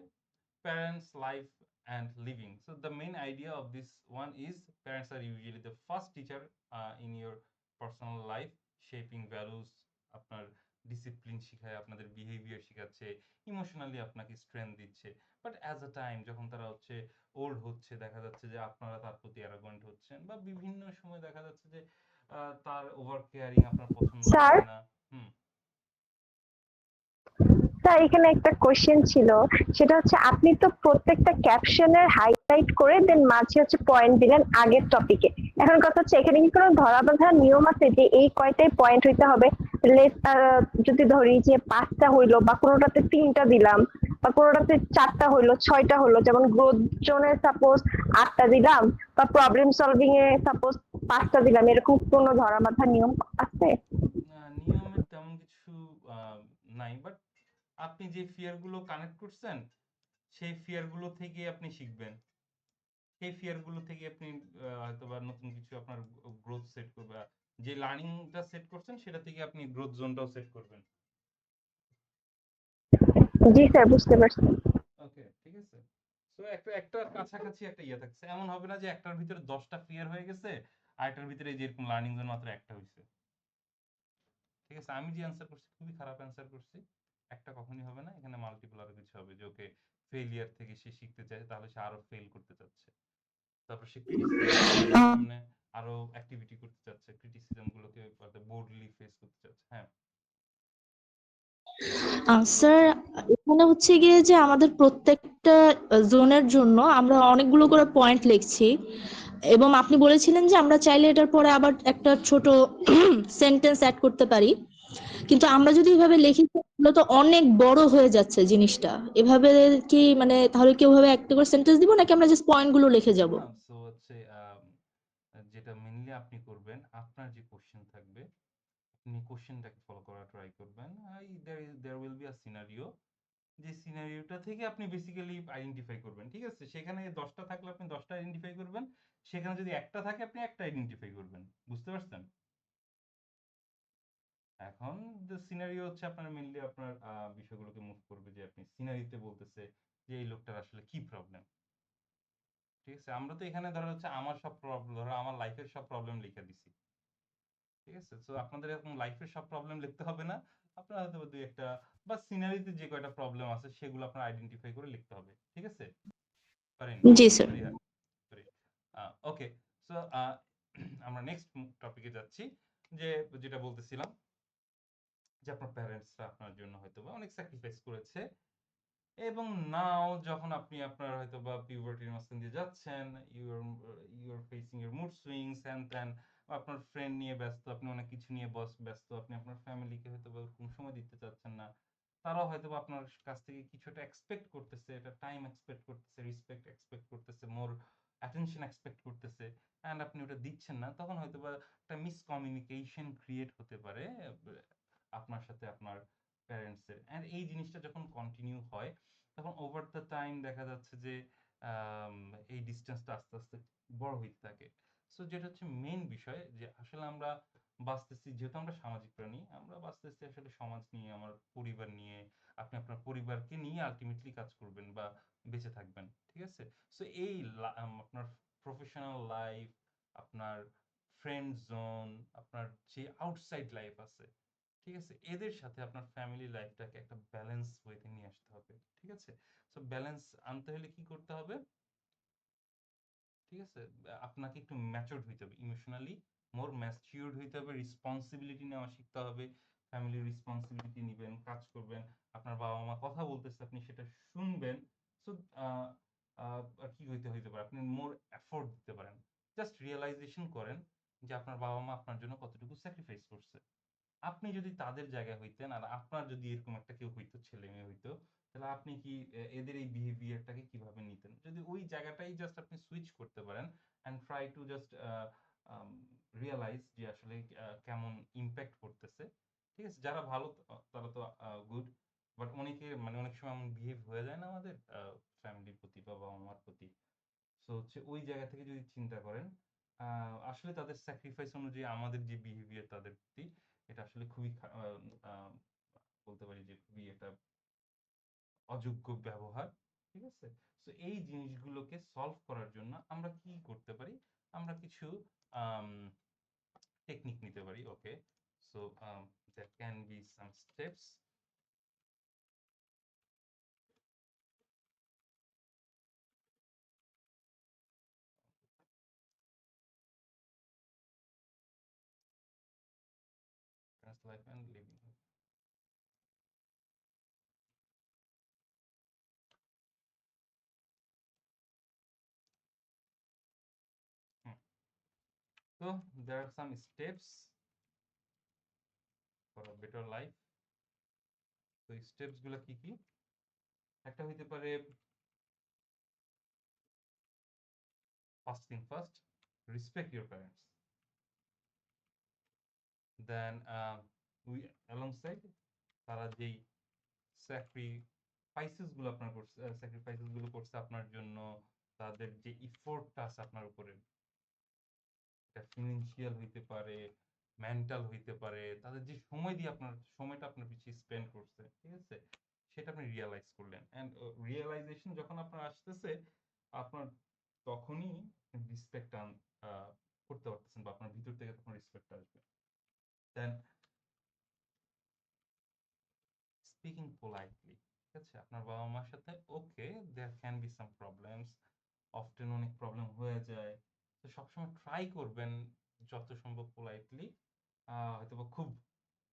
parents life and living. So the main idea of this one is parents are usually the first teacher in your personal life, shaping values, আপনার discipline শিখায়, আপনাদের behaviour শিখাচ্ছে, emotionally আপনাকে strength দিচ্ছে। But as a time যখন তারা হচ্ছে old হচ্ছে, দেখা যাচ্ছে যে আপনারা তার প্রতি অ্যারোগেন্ট হচ্ছেন, বা বিভিন্ন সময় দেখা যাচ্ছে যে তার ওভার কেয়ারিং আপনার পছন্দ
Sir?
হচ্ছে না। হুম,
স্যার এখানে একটা কোশ্চেন ছিল, সেটা হচ্ছে আপনি তো প্রত্যেকটা ক্যাপশনের হাইলাইট করে দেন মাঝে হচ্ছে পয়েন্ট দিলেন আগের টপিকে। এখন কথা হচ্ছে এখানে কি কোনো ধরা বাঁধা নিয়ম আছে যে এই কয়টাই পয়েন্ট হইতে হবে? যদি ধরি যে 5টা হইলো বা কোনোটাতে 3টা দিলাম বা কোনোটাতে 4টা হইলো 6টা হলো, যেমন গ্রোথ জোনে সাপোজ 8টা দিলাম বা প্রবলেম সলভিং এ সাপোজ 5টা দিলাম, এরকম কোনো ধরা বাঁধা নিয়ম আছে?
নিয়মের তেমন কিছু নাই, বাট আপনি যে ফিয়ার গুলো কানেক্ট করছেন সেই ফিয়ার গুলো থেকে আপনি শিখবেন, সেই ফিয়ার গুলো থেকে আপনি হয়তো বা নতুন কিছু আপনার গ্রোথ সেট করবে, যে লার্নিংটা সেট করছেন সেটা থেকে আপনি গ্রোথ জোনটাও সেট করবেন।
জি স্যার, বুঝতে পারছি।
ওকে, ঠিক আছে। সো একটা কাছাকাছি একটা ইয়ে থাকছে, এমন হবে না যে একটার ভিতরে 10টা ক্লিয়ার হয়ে গেছে আর একটার ভিতরে যেরকম লার্নিং জোন মাত্র একটা হয়েছে। ঠিক আছে, আমি যে অ্যান্সার করছি খুবই খারাপ অ্যান্সার করছি, একটা কখনই হবে না, এখানে মাল্টিপল আরো কিছু হবে, যে ওকে ফেলিয়ার থেকে সে শিখতে চায় তাহলে সে আরো ফেল করতে চাচ্ছে, তারপর সে ক্রিটিসিজম সামনে আরো অ্যাক্টিভিটি করতে চাচ্ছে, ক্রিটিসিজম গুলোকে বোল্ডলি ফেস করতে চাচ্ছে। হ্যাঁ,
স্যার, এখানে হচ্ছে গিয়ে যে আমাদের প্রত্যেকটা জোনের জন্য আমরা অনেকগুলো করে পয়েন্ট লিখছি, এবং আপনি বলেছিলেন যে আমরা চাইলে এটার পরে আবার একটা ছোট সেন্টেন্স অ্যাড করতে পারি, কিন্তু আমরা যদি এভাবে লিখি তাহলে তো অনেক বড় হয়ে যাচ্ছে জিনিসটা। এভাবে কি মানে তাহলে কি ওভাবে একটা করে সেন্টেন্স দিব নাকি আমরা জাস্ট পয়েন্ট গুলো লিখে যাব?
না, সো হচ্ছে যেটা মেনলি আপনি করবেন, আপনার যে কোশ্চেন থাকবে আপনি কোশ্চেনটাকে ফলো করার ট্রাই করবেন। There will be a scenario, যে সিনারিওটা থেকে আপনি বেসিক্যালি আইডেন্টিফাই করবেন। ঠিক আছে, সেখানে 10টা থাকলে আপনি 10টা আইডেন্টিফাই করবেন, সেখানে যদি একটা থাকে আপনি একটা আইডেন্টিফাই করবেন। বুঝতে পারছেন? এখন সিনারিও হচ্ছে আপনার মেনলি আপনার বিষয়গুলোকে মুভ করবে, যে আপনি সিনারিতে বলতেছে যে এই লোকটার আসলে কি প্রবলেম। ঠিক আছে, আমরা তো এখানে ধরো হচ্ছে আমার সব প্রবলেম, ধরো আমার লাইফের সব প্রবলেম লিখে দিছি। ঠিক আছে, তো আপনাদের এরকম লাইফের সব প্রবলেম লিখতে হবে না, আপনারা হয়তো দুই একটা বা সিনারিতে যে কয়টা প্রবলেম আছে সেগুলো আপনার আইডেন্টিফাই করে লিখতে হবে। ঠিক আছে, পারেন?
জি স্যার।
ওকে, সো আমরা নেক্সট টপিকে যাচ্ছি, যে যেটা বলতেছিলাম যে আপনার প্যারেন্টসরা আপনার জন্য হয়তো বা অনেক স্যাক্রিফাইস করেছে, এবং নাও যখন আপনি আপনার হয়তো বা পিউবার্টির মাঝখান দিয়ে যাচ্ছেন, you're facing your mood swings হ্যান ত্যান, আপনার ফ্রেন্ড নিয়ে ব্যস্ত, আপনি অনেক কিছু নিয়ে ব্যস্ত, আপনি আপনার ফ্যামিলিকে হয়তো বা কোনো সময় দিতে চাচ্ছেন না, তারাও হয়তো বা আপনার কাছ থেকে কিছুটা এক্সপেক্ট করতেছে, এটা টাইম এক্সপেক্ট করতেছে, রেসপেক্ট এক্সপেক্ট করতেছে, মোর অ্যাটেনশন এক্সপেক্ট করতেছে, অ্যান্ড আপনি ওটা দিচ্ছেন না, তখন হয়তো বা একটা মিসকমিউনিকেশন ক্রিয়েট হতে পারে আপনার সাথে আপনার প্যারেন্টসের। অ্যান্ড এই জিনিসটা যখন কন্টিনিউ হয় তখন ওভার দ্য টাইম দেখা যাচ্ছে যে এই ডিস্টেন্সটা আস্তে আস্তে বড় হইতে থাকে। সো যেটা হচ্ছে মেইন বিষয়, যে আসলে আমরা বাঁচতেছি, যেহেতু আমরা সামাজিক প্রাণী, আমরা বাঁচতেছি আসলে সমাজ নিয়ে, আমার পরিবার নিয়ে, আপনি আপনার পরিবারকে নিয়ে আলটিমেটলি কাজ করবেন বা বেঁচে থাকবেন। ঠিক আছে, সো এই আপনার প্রফেশনাল লাইফ, আপনার ফ্রেন্ড জোন, আপনার যে আউটসাইড লাইফ আছে, ঠিক আছে, এদের সাথে আপনার ফ্যামিলি লাইফটাকে একটা ব্যালেন্স ওয়েতে নিয়ে আসতে হবে। ঠিক আছে, সো ব্যালেন্স আনতে হলে কি করতে হবে? ঠিক আছে, আপনাকে একটু ম্যাচিউরড হইতে হবে, ইমোশনালি মোর ম্যাচিউরড হইতে হবে, রেসপন্সিবিলিটি নেওয়া শিখতে হবে, ফ্যামিলির রেসপন্সিবিলিটি নিবেন, কাজ করবেন, আপনার বাবা মা কথা বলতেছে আপনি সেটা শুনবেন। সো কি হইতে পারে, আপনি মোর এফোর্ট দিতে পারেন, জাস্ট রিয়েলাইজেশন করেন যে আপনার বাবা মা আপনার জন্য কতটুকু স্যাক্রিফাইস করছে। আপনি যদি তাদের জায়গায় হইতেন আর আপনার যদি এরকম একটা কেউ হইতো, ছেলে মেয়ে হইতো, তাহলে আপনি কি এদের এই বিহেভিয়ারটাকে কিভাবে নিতেন? যদি ওই জায়গাটাই জাস্ট আপনি সুইচ করতে পারেন and try to just realise যে আসলে কেমন ইম্প্যাক্ট করতেছে। ঠিক আছে, যারা ভালো তারা তো গুড, বাট অনেকে মানে অনেক সময় এমন বিহেভ হয়ে যায় না আমাদের ফ্যামিলির প্রতি বা বাবা মার প্রতি। সো হচ্ছে ওই জায়গা থেকে যদি চিন্তা করেন, আসলে তাদের স্যাক্রিফাইস অনুযায়ী আমাদের যে বিহেভিয়ার তাদের প্রতি, এটা আসলে খুবই বলতে পারি যে খুবই একটা অযোগ্য ব্যবহার। ঠিক আছে, সো এই জিনিসগুলোকে সলভ করার জন্য আমরা কি করতে পারি? আমরা কিছু টেকনিক নিতে পারি। Okay, so that can be some steps. Life and living. So there are some steps for a better life. তো স্টেপস গুলো কি কি? একটা হইতে পারে first thing first, respect your parents. Then we alongside তারা যেই স্যাক্রিফাইসেস গুলো আপনার করছে, স্যাক্রিফাইসেস গুলো করছে আপনার জন্য, তাদের যে ইফোর্টটা আছে আপনার উপরে, এটা ফিনান্সিয়াল হইতে পারে, মেন্টাল হইতে পারে, তাদের যে সময় দিয়ে আপনার সময়টা আপনার পিছিয়ে স্পেন্ড করছে, ঠিক আছে, সেটা আপনি রিয়েলাইজ করলেন। অ্যান্ড রিয়েলাইজেশন যখন আপনার আসতেছে, আপনার তখনই রেসপেক্ট করতে পারতেছেন, বা আপনার ভিতর থেকে তখন রেসপেক্ট আসবে। দেন স্পিকিং পোলাইটলি, ঠিক আছে, আপনার বাবা মার সাথে okay there can be some problems, often অনেক প্রবলেম হয়ে যায়, তো সবসময় ট্রাই করবেন যত সম্ভব পোলাইটলি, হয়তো খুব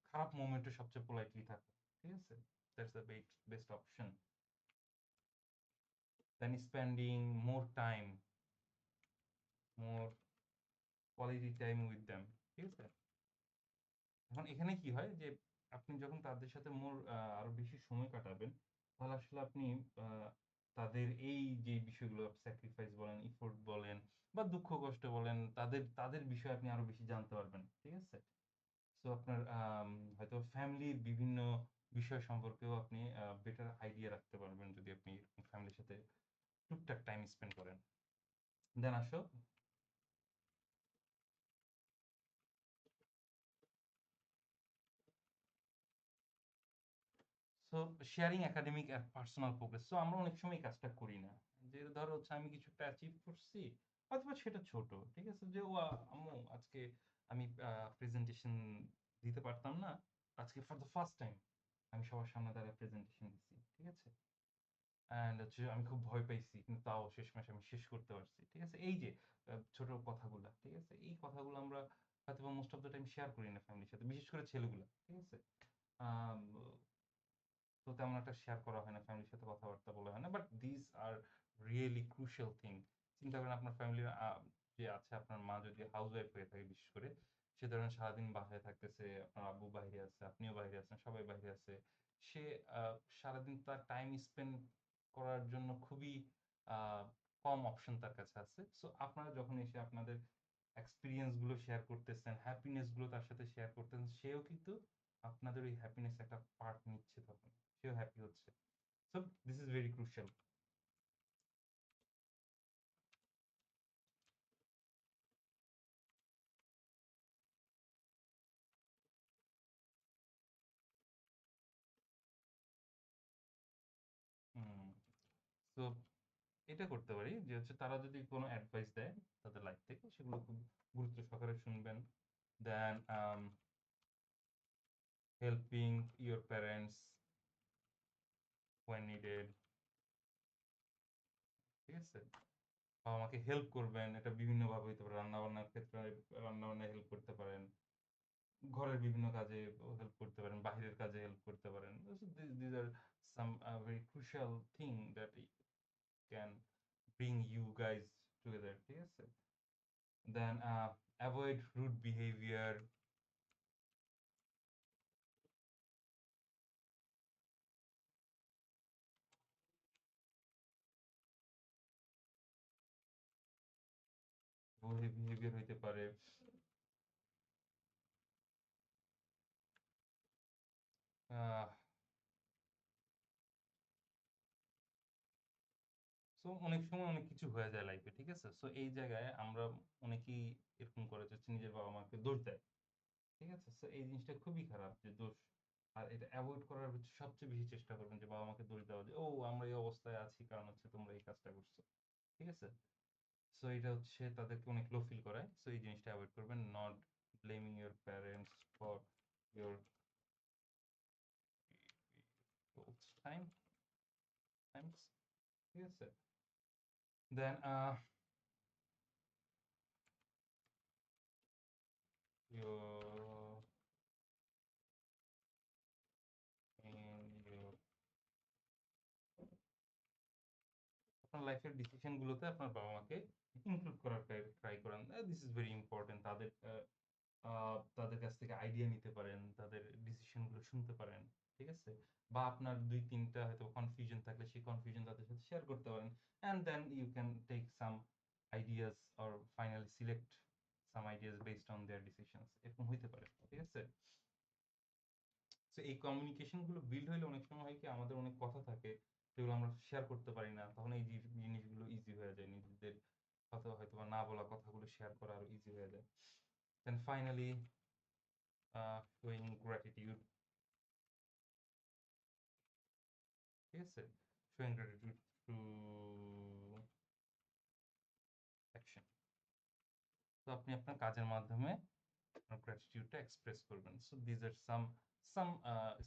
খারাপ মোমেন্টে সবচেয়ে পোলাইটলি থাকা, ঠিক আছে, that's the best option. Then spending more time, more quality time with them, ঠিক আছে। এখন এখানে কি হয় যে আপনি যখন তাদের সাথে আরো বেশি সময় কাটাবেন, তাহলে আসলে আপনি তাদের এই যে বিষয়গুলো স্যাক্রিফাইস বলেন, ইফোর্ট বলেন, বা দুঃখ কষ্ট বলেন, তাদের তাদের বিষয়ে আপনি আরো বেশি জানতে পারবেন, ঠিক আছে। সো আপনার হয়তো ফ্যামিলির বিভিন্ন বিষয় সম্পর্কেও আপনি বেটার আইডিয়া রাখতে পারবেন যদি আপনি ফ্যামিলির সাথে টুকটাক টাইম স্পেন্ড করেন। দেন আসো সো শেয়ারিং একাডেমিক আর পার্সোনাল প্রোগ্রেস। সো আমরা অনেক সময় এই কাজটা করি না, যে ধরো হচ্ছে আমি কিছু একটা অ্যাচিভ করছি, অথবা সেটা ছোট, ঠিক আছে, যে ও আম্মু আজকে আমি প্রেজেন্টেশন দিতে পারতাম না, আজকে ফর দ্য ফার্স্ট টাইম আমি সবার সামনে দাঁড়িয়ে প্রেজেন্টেশন দিচ্ছি, ঠিক আছে, অ্যান্ড হচ্ছে আমি খুব ভয় পাইছি, কিন্তু তাও শেষমেশ আমি শেষ করতে পারছি, ঠিক আছে। এই যে ছোট কথাগুলা, ঠিক আছে, এই কথাগুলো আমরা হয়তো most of the time share করি না ফ্যামিলির সাথে, বিশেষ করে ছেলেগুলা, ঠিক আছে। আম, তো তেমন একটা শেয়ার করা হয় না, ফ্যামিলির সাথে কথাবার্তা বলা হয় না, but this are really crucial thing. চিন্তা করেন আপনার ফ্যামিলির যে আছে, আপনার মা যদি হাউস ওয়াইফ হয়ে থাকে, বিশেষ করে সে ধরেন সারাদিন বাসায় থাকতেছে, আপনার আব্বু বাইরে আছে, আপনিও বাইরে আছেন, সবাই বাইরে আছে, সে সারাদিন তার টাইম স্পেন্ড করার জন্য খুবই আহ, কম অপশন তার কাছে আছে। সো আপনারা যখন এসে আপনাদের এক্সপিরিয়েন্স গুলো শেয়ার করতেছেন, হ্যাপিনেস গুলো তার সাথে শেয়ার করতেছেন, সেও কিন্তু আপনাদের ওই হ্যাপিনেস একটা পার্ট নিচ্ছে, তখন সেও হ্যাপি হচ্ছে। So this is very crucial. তো এটা করতে পারি যে হচ্ছে তারা যদি কোনো অ্যাডভাইস দেয় তাদের লাইফ থেকে, সেগুলো খুব গুরুত্ব সহকারে শুনবেন। Then helping your parents when needed, ঠিক আছে, বাবা মাকে হেল্প করবেন, এটা বিভিন্ন ভাবে হইতে পারে, রান্না বান্নার ক্ষেত্রে রান্না বান্নায় হেল্প করতে পারেন, ঘরের বিভিন্ন কাজে হেল্প করতে পারেন, বাহিরের কাজে হেল্প করতে পারেন। This are some very crucial thing that can bring you guys together, ঠিক আছে। Then avoid rude behaviour, behaviour হইতে পারে সো অনেক সময় অনেক কিছু হয়ে যায় লাইফে, ঠিক আছে। সো এই জায়গায় আমরা অনেকেই এরকম করে যাচ্ছে, নিজের বাবা মাকে দোষ দেয়, ঠিক আছে। সো এই জিনিসটা খুবই খারাপ যে দোষ, আর এটা অ্যাভয়েড করার সবচেয়ে বেশি চেষ্টা করবেন যে বাবা মাকে দোষ দেওয়া, যে ও আমরা এই অবস্থায় আছি কারণ হচ্ছে তোমরা এই কাজটা করছো, ঠিক আছে। সো এটা হচ্ছে তাদেরকে অনেক লো ফিল করায়। সো এই জিনিসটা অ্যাভয়েড করবেন, not blaming your parents for your time Times, ঠিক আছে। দেন your in your আপনার লাইফের ডিসিশন গুলোতে আপনার বাবা মাকে ইনক্লুড করার ট্রাই করেন। This is very important. তাদের কাছ থেকে আইডিয়া নিতে পারেন, তাদের ডিসিশন গুলো শুনতে পারেন, ঠিক আছে? বা আপনার 2-3টা হয়তো কনফিউশন থাকলে সেই কনফিউশন তাদের সাথে শেয়ার করতে পারেন, and then you can take some ideas or finally select some ideas based on their decisions. এরকম হইতে পারে, ঠিক আছে? তো এই কমিউনিকেশন গুলো বিল্ড হইলে অনেক সময় হয় কি আমাদের অনেক কথা থাকে যেগুলো আমরা শেয়ার করতে পারি না, তখন এই জিনিসগুলো ইজি হয়ে যায়, নিজেদের কথা হয়তো বা না বলা কথাগুলো শেয়ার করা আরো ইজি হয়ে যায়। দেন ফাইনালি showing gratitude, ঠিক আছে? showing gratitude through action. তো আপনি আপনার কাজের মাধ্যমে আপনার গ্র্যাটিটিউডটা এক্সপ্রেস করবেন। So this are some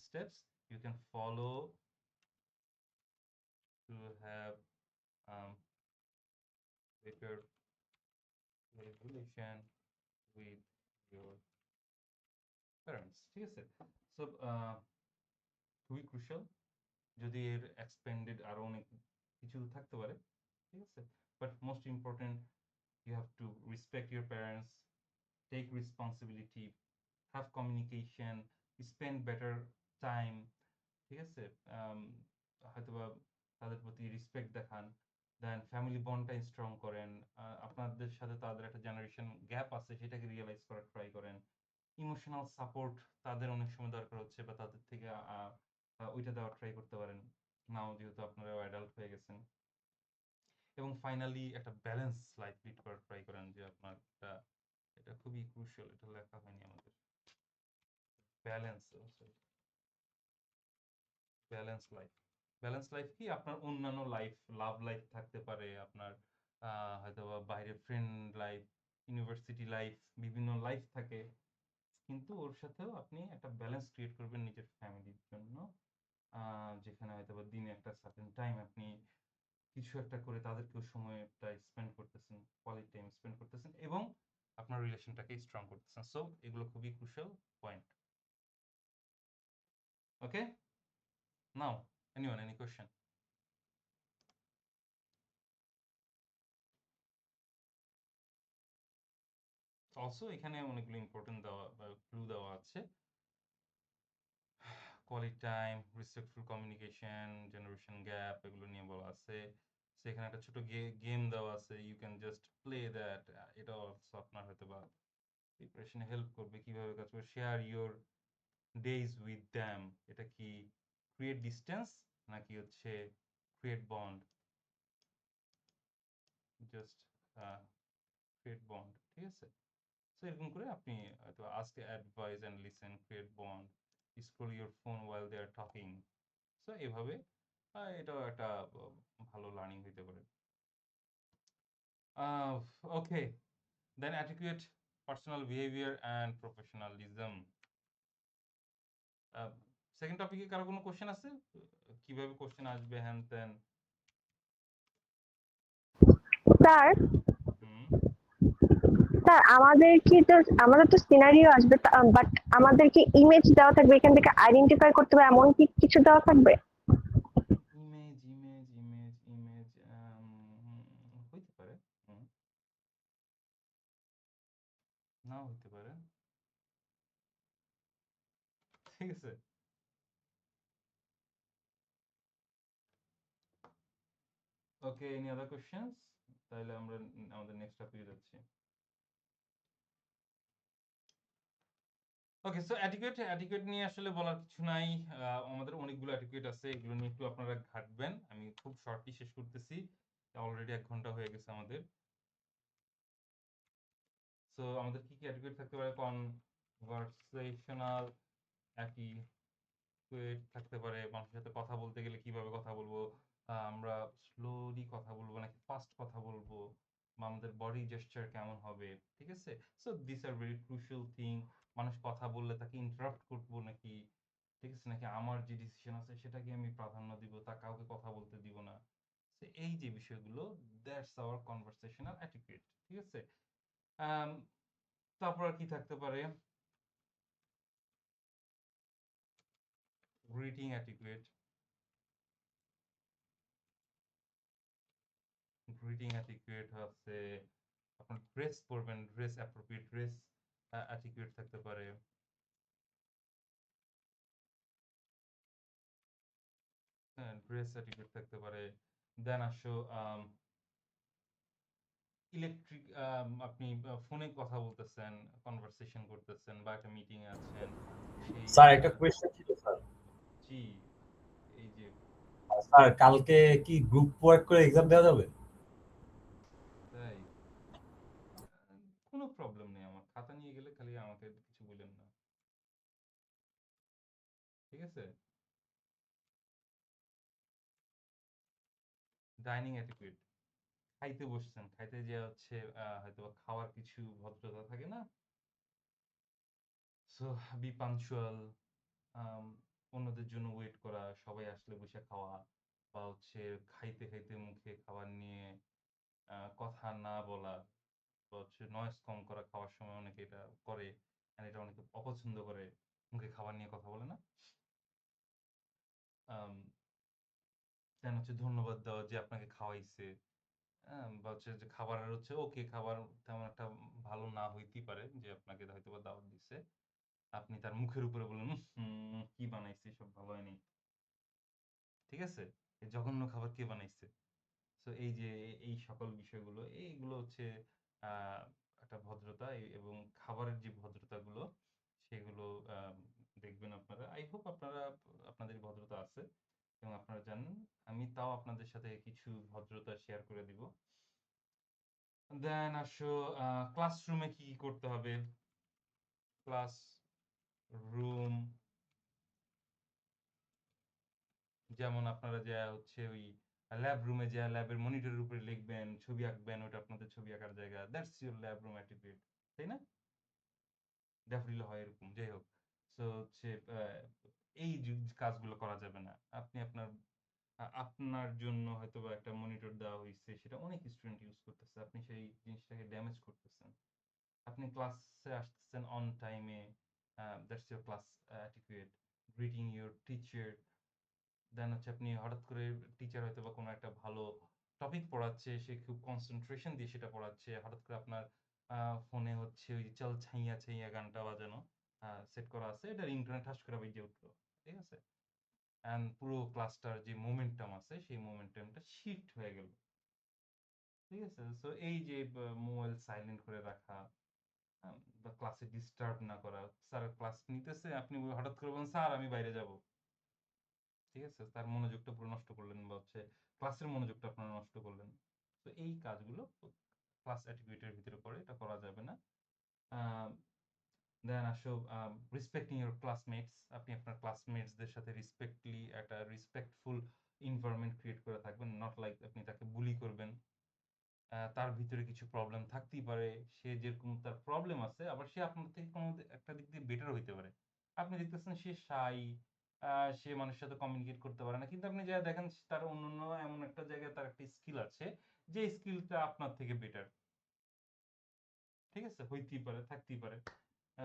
steps you can follow to have um, better relation with your parents, ঠিক আছে? সো খুবই ক্রুশাল, যদি এর এক্সপেন্ডেড আরো অনেক কিছু থাকতে পারে, ঠিক আছে? But most important, you have to respect your parents, take responsibility, have communication, spend better time, ঠিক আছে? হয়তোবা তাদের প্রতি রেসপেক্ট দেখান, দেন ফ্যামিলি বন্ডটা স্ট্রং করেন, আপনাদের সাথে তাদের একটা জেনারেশন গ্যাপ আছে সেটাকে রিয়েলাইজ করার ট্রাই করেন, ইমোশনাল সাপোর্ট তাদের অনেক সময় দরকার হচ্ছে বা তাদের থেকে ওইটা দেওয়ার ট্রাই করতে পারেন নাও, যেহেতু আপনারা অ্যাডাল্ট হয়ে গেছেন। এবং ফাইনালি একটা ব্যালেন্স লাইফ লিড করার ট্রাই করেন, যে আপনার এটা খুবই ক্রুশিয়াল, এটা লেখা হয়নি আমাদের, balance balance life. Balance life কি, আপনার অন্যান্য লাইফ, লাভ লাইফ থাকতে পারে, আপনার হয়তো বা বাইরে ফ্রেন্ড লাইফ, ইউনিভার্সিটি লাইফ, বিভিন্ন লাইফ থাকে, কিন্তু ওর সাথেও আপনি একটা ব্যালেন্স ক্রিয়েট করবেন নিজের ফ্যামিলির জন্য, যেখানে হয়তো বা দিনে একটা সার্টেন টাইম আপনি কিছু একটা করে তাদেরকেও সময়টা স্পেন্ড করতেছেন, কোয়ালিটি টাইম স্পেন্ড করতেছেন, এবং আপনার রিলেশনটাকে স্ট্রং করতেছেন। সো এগুলো খুবই ক্রুশাল পয়েন্ট। ওকে, নাও anyone, any question? অলসো এখানে অনেকগুলো ইম্পর্টেন্ট দেওয়া বা ক্লু দেওয়া আছে, quality time, respectful communication, generation gap, এগুলো নিয়ে বলা আছে। সেখানে একটা ছোট গেম দেওয়া আছে, you can just play that. এটা অলসো আপনার হয়তো বা প্রিপারেশনে হেল্প করবে, কিভাবে কাজ করবে। Share your days with them, এটা কি ক্রিয়েট ডিস্টেন্স নাকি হচ্ছে create bond? Just create bond, ঠিক আছে? সো এরকম করে আপনি হয়তো ask advice and listen, create bond, scroll your phone while they are talking. So এভাবে এটাও একটা ভালো লার্নিং হইতে পারে। Okay, then adequate personal behaviour and professionalism. Second টপিকে কারো কোনো কোশ্চেন আছে? কিভাবে কোশ্চেন আসবে হ্যান ত্যান?
স্যার
হুম,
স্যার আমাদের তো সিনারিও আসবে, বাট আমাদেরকে ইমেজ দেওয়া থাকবে, এখান থেকে আইডেন্টিফাই করতে হবে এমন কি কিছু দেওয়া থাকবে?
ইমেজ ইমেজ ইমেজ ইমেজ হইতে পারে, নাও হইতে পারে, ঠিক আছে? ওকে, এনি আদার কোশ্চেন্স? তাহলে আমরা আমাদের নেক্সট টপিকে যাচ্ছি। ওকে, সো অ্যাটিকুয়েট নিয়ে আসলে বলার কিছু নাই, আমাদের অনেকগুলো অ্যাটিকুয়েট আছে, এগুলো নিয়ে একটু আপনারা ঘাটবেন। আমি খুব শর্টলি শেষ করতেছি, অলরেডি 1 ঘন্টা হয়ে গেছে আমাদের। সো আমাদের কি কি অ্যাটিকুয়েট থাকতে পারে? কনভারসেশনাল অ্যাটিকুয়েট থাকতে পারে, মানুষের সাথে কথা বলতে গেলে কিভাবে কথা বলবো, আমরা স্লোলি কথা বলবো নাকি ফাস্ট কথা বলবো, বা আমাদের বডি জেস্চার কেমন হবে, ঠিক আছে? So this are very crucial thing. মানুষ কথা বললে তাকে ইন্টারাপ্ট করবো নাকি, ঠিক আছে, নাকি আমার যে ডিসিশন আছে সেটাকে আমি প্রাধান্য দিব, তা কাউকে কথা বলতে দিব না। তো এই যে বিষয়গুলো, দ্যাটস আওয়ার কনভারসেশনাল অ্যাটিকুয়েট, ঠিক আছে? তারপর আর কি থাকতে পারে? গ্রিটিং অ্যাটিকুয়েট, রিডিং অ্যাটিকুয়েট হচ্ছে আপনার ড্রেস পরবেন, ড্রেস অ্যাপ্রোপ্রিয়েট ড্রেস অ্যাটিকুয়েট থাকতে পারে। হ্যাঁ, ড্রেস অ্যাটিকুয়েট থাকতে পারে। দেন আসো ইলেকট্রিক, আপনি ফোনে কথা বলতেছেন, কনভারসেশন করতেছেন বা একটা মিটিং এ আছেন, সেই
স্যার একটা কোয়েশ্চেন ছিল স্যার।
জি এই যে
স্যার কালকে কি গ্রুপ ওয়ার্ক করে এক্সাম দেওয়া যাবে?
তাই কোনো প্রবলেম নেই, আমার খাতা নিয়ে গেলে খালি আমাকে কিছু বলেন না, ঠিক আছে? ডাইনিং অ্যাটিকুয়েট, খাইতে বসছেন, খাইতে যে হচ্ছে হয়তো খাওয়ার কিছু ভদ্রতা থাকে না, সো বি পাঞ্চুয়াল, অন্যদের জন্য ওয়েট করা, সবাই আসলে বসে খাওয়া, বা হচ্ছে খাইতে খাইতে মুখে খাবার নিয়ে কথা না বলা, বা হচ্ছে নয়েজ কম করা, খাওয়ার সময় অনেকে এটা করে, আর এটা অনেকে অপছন্দ করে, মুখে খাবার নিয়ে কথা বলে না। দেন হচ্ছে ধন্যবাদ দেওয়া যে আপনাকে খাওয়াইছে, বা হচ্ছে যে খাবারের হচ্ছে ওকে খাবার তেমন একটা ভালো না হইতেই পারে, যে আপনাকে হয়তো বা দাওয়াত দিচ্ছে, আপনি তার মুখের উপরে বললেন কি বানাইছে সব ভালো হয়নি, ঠিক আছে, এই জঘন্য খাবার কে বানাইছে। তো এই যে এই সকল বিষয়গুলো, এইগুলো হচ্ছে আহ, একটা ভদ্রতা, এবং খাবারের যে ভদ্রতাগুলো সেগুলো দেখবেন আপনারা। আই হোপ আপনারা আপনাদের ভদ্রতা আছে এবং আপনারা জানেন, আমি তাও আপনাদের সাথে কিছু ভদ্রতা শেয়ার করে দিব। দেন আসো ক্লাসরুমে কি কি করতে হবে। ক্লাস রুম, যেমন আপনারা যে হচ্ছে ওই ল্যাব রুমে যে ল্যাবের মনিটরের উপরে লিখবেন, ছবি আঁকবেন, ওটা আপনাদের ছবি আঁকার জায়গা, that's your lab room attitude, তাই না? ড্যাফোডিল হয় এরকম, যাই হোক। সো হচ্ছে এই কাজগুলো করা যাবে না। আপনি আপনার আপনার জন্য হয়তো বা একটা মনিটর দেওয়া হয়েছে, সেটা অনেক স্টুডেন্ট ইউজ করতেছে, আপনি সেই জিনিসটাকে ড্যামেজ করতেছেন। আপনি ক্লাসে আসতেছেন অন টাইমে, that's your class attitude. Greeting your teacher, then হচ্ছে আপনি হঠাৎ করে টিচার হয়তো বা কোনো একটা ভালো টপিক পড়াচ্ছে, সে খুব কনসেন্ট্রেশন দিয়ে সেটা পড়াচ্ছে, হঠাৎ করে আপনার ফোনে হচ্ছে ওই চল ছাইয়া ছাইয়া গানটা বাজানো সেট করা আছে, এটা রিংটোনে ঠাস করে বেজে উঠলো, ঠিক আছে, অ্যান্ড পুরো ক্লাসটার যে মোমেন্টাম আছে সেই মোমেন্টামটা শিফট হয়ে গেল, ঠিক আছে। সো এই যে মোবাইল সাইলেন্ট করে রাখা, বা ক্লাসে ডিস্টার্ব না করা, স্যার ক্লাস নিতেছে, আপনি হঠাৎ করে বলেন স্যার আমি বাইরে যাব, ঠিক আছে, তার মনোযোগটা পুরো নষ্ট করলেন, বা হচ্ছে ক্লাসের মনোযোগটা আপনারা নষ্ট করলেন। তো এই কাজগুলো ক্লাস অ্যাটিটিউডের ভিতরে পড়ে, এটা করা যাবে না। দেন আসো রেসপেক্টিং ইউর ক্লাসমেটস, আপনি আপনার ক্লাসমেটসদের সাথে রেসপেক্টলি একটা রেসপেক্টফুল এনভায়রনমেন্ট ক্রিয়েট করে থাকবেন, নট লাইক আপনি তাকে বুলি করবেন। তার ভিতরে কিছু প্রবলেম থাকতেই পারে, সে যেরকম তার প্রবলেম আছে, আবার সে আপনার থেকে কোনো একটা দিক দিয়ে বেটার হইতে পারে। আপনি দেখতেছেন সে শাই, সে মানুষের সাথে কমিউনিকেট করতে পারে না, কিন্তু আপনি যা দেখেন তার অন্যান্য এমন একটা জায়গায় তার একটা স্কিল আছে, যে স্কিলটা আপনার থেকে বেটার, ঠিক আছে, হইতেই পারে, থাকতেই পারে।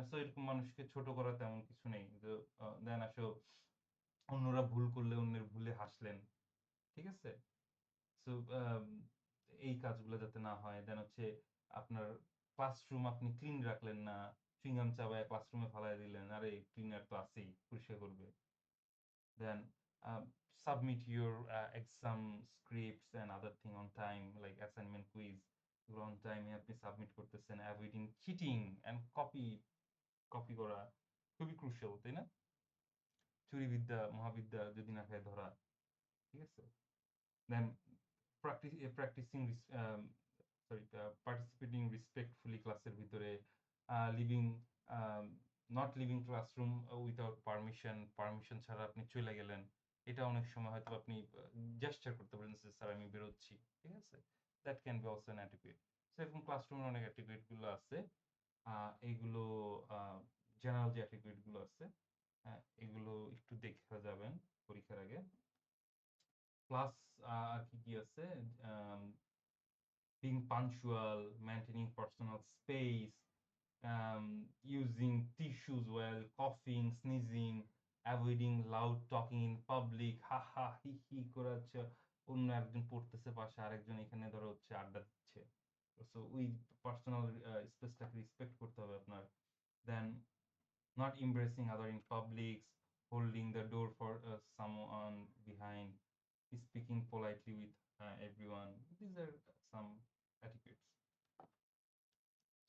সো এরকম মানুষকে ছোট করা তেমন কিছু নেই। দেন আসো অন্যরা ভুল করলে অন্যের ভুলে হাসলেন, ঠিক আছে। সো এই কাজগুলো যাতে না হয়। দেন হচ্ছে আপনার ক্লাসরুম আপনি ক্লিন রাখলেন না, চুইংগাম চাবায় ক্লাসরুমে ফালাই দিলেন, আরে ক্লিনার তো আছেই, পরিষ্কার করবে। দেন submit your exam scripts and other thing on time, like assignment quiz, এগুলো on time এ আপনি সাবমিট করতেছেন। avoiding cheating and কপি করা খুবই ক্রুশিয়াল, তাই না? চুরি বিদ্যা মহাবিদ্যা যদি না খায় ধরা, ঠিক আছে। দেন প্র্যাকটিসিং participating respectfully ক্লাসের ভিতরে, living not living classroom without permission ছাড়া আপনি চলে গেলেন, এটা অনেক সময় হয়তো আপনি জেস্চার করতে পারেন যে স্যার আমি বেরোচ্ছি, ঠিক আছে, that can be also an attitude. সেরকম ক্লাসরুমের অনেক অ্যাটিটিউড গুলো আছে, এইগুলো জেনারেল যে অ্যাটিটিউড গুলো আছে, এগুলো একটু দেখে যাবেন পরীক্ষার আগে। প্লাস আর কি কি আছে, being punctual, maintaining personal space, using tissues while coughing, sneezing, avoiding loud talking in public, ha ha hi hi করা, অন্য একজন পড়তেছে পাশে, আরেকজন এখানে ধরো হচ্ছে আড্ডা দিচ্ছে, সো ওই পার্সোনাল স্পেসটাকে রেসপেক্ট করতে হবে আপনার। দেন not embracing other in public, holding the door for someone behind, speaking politely with everyone. These are some etiquettes.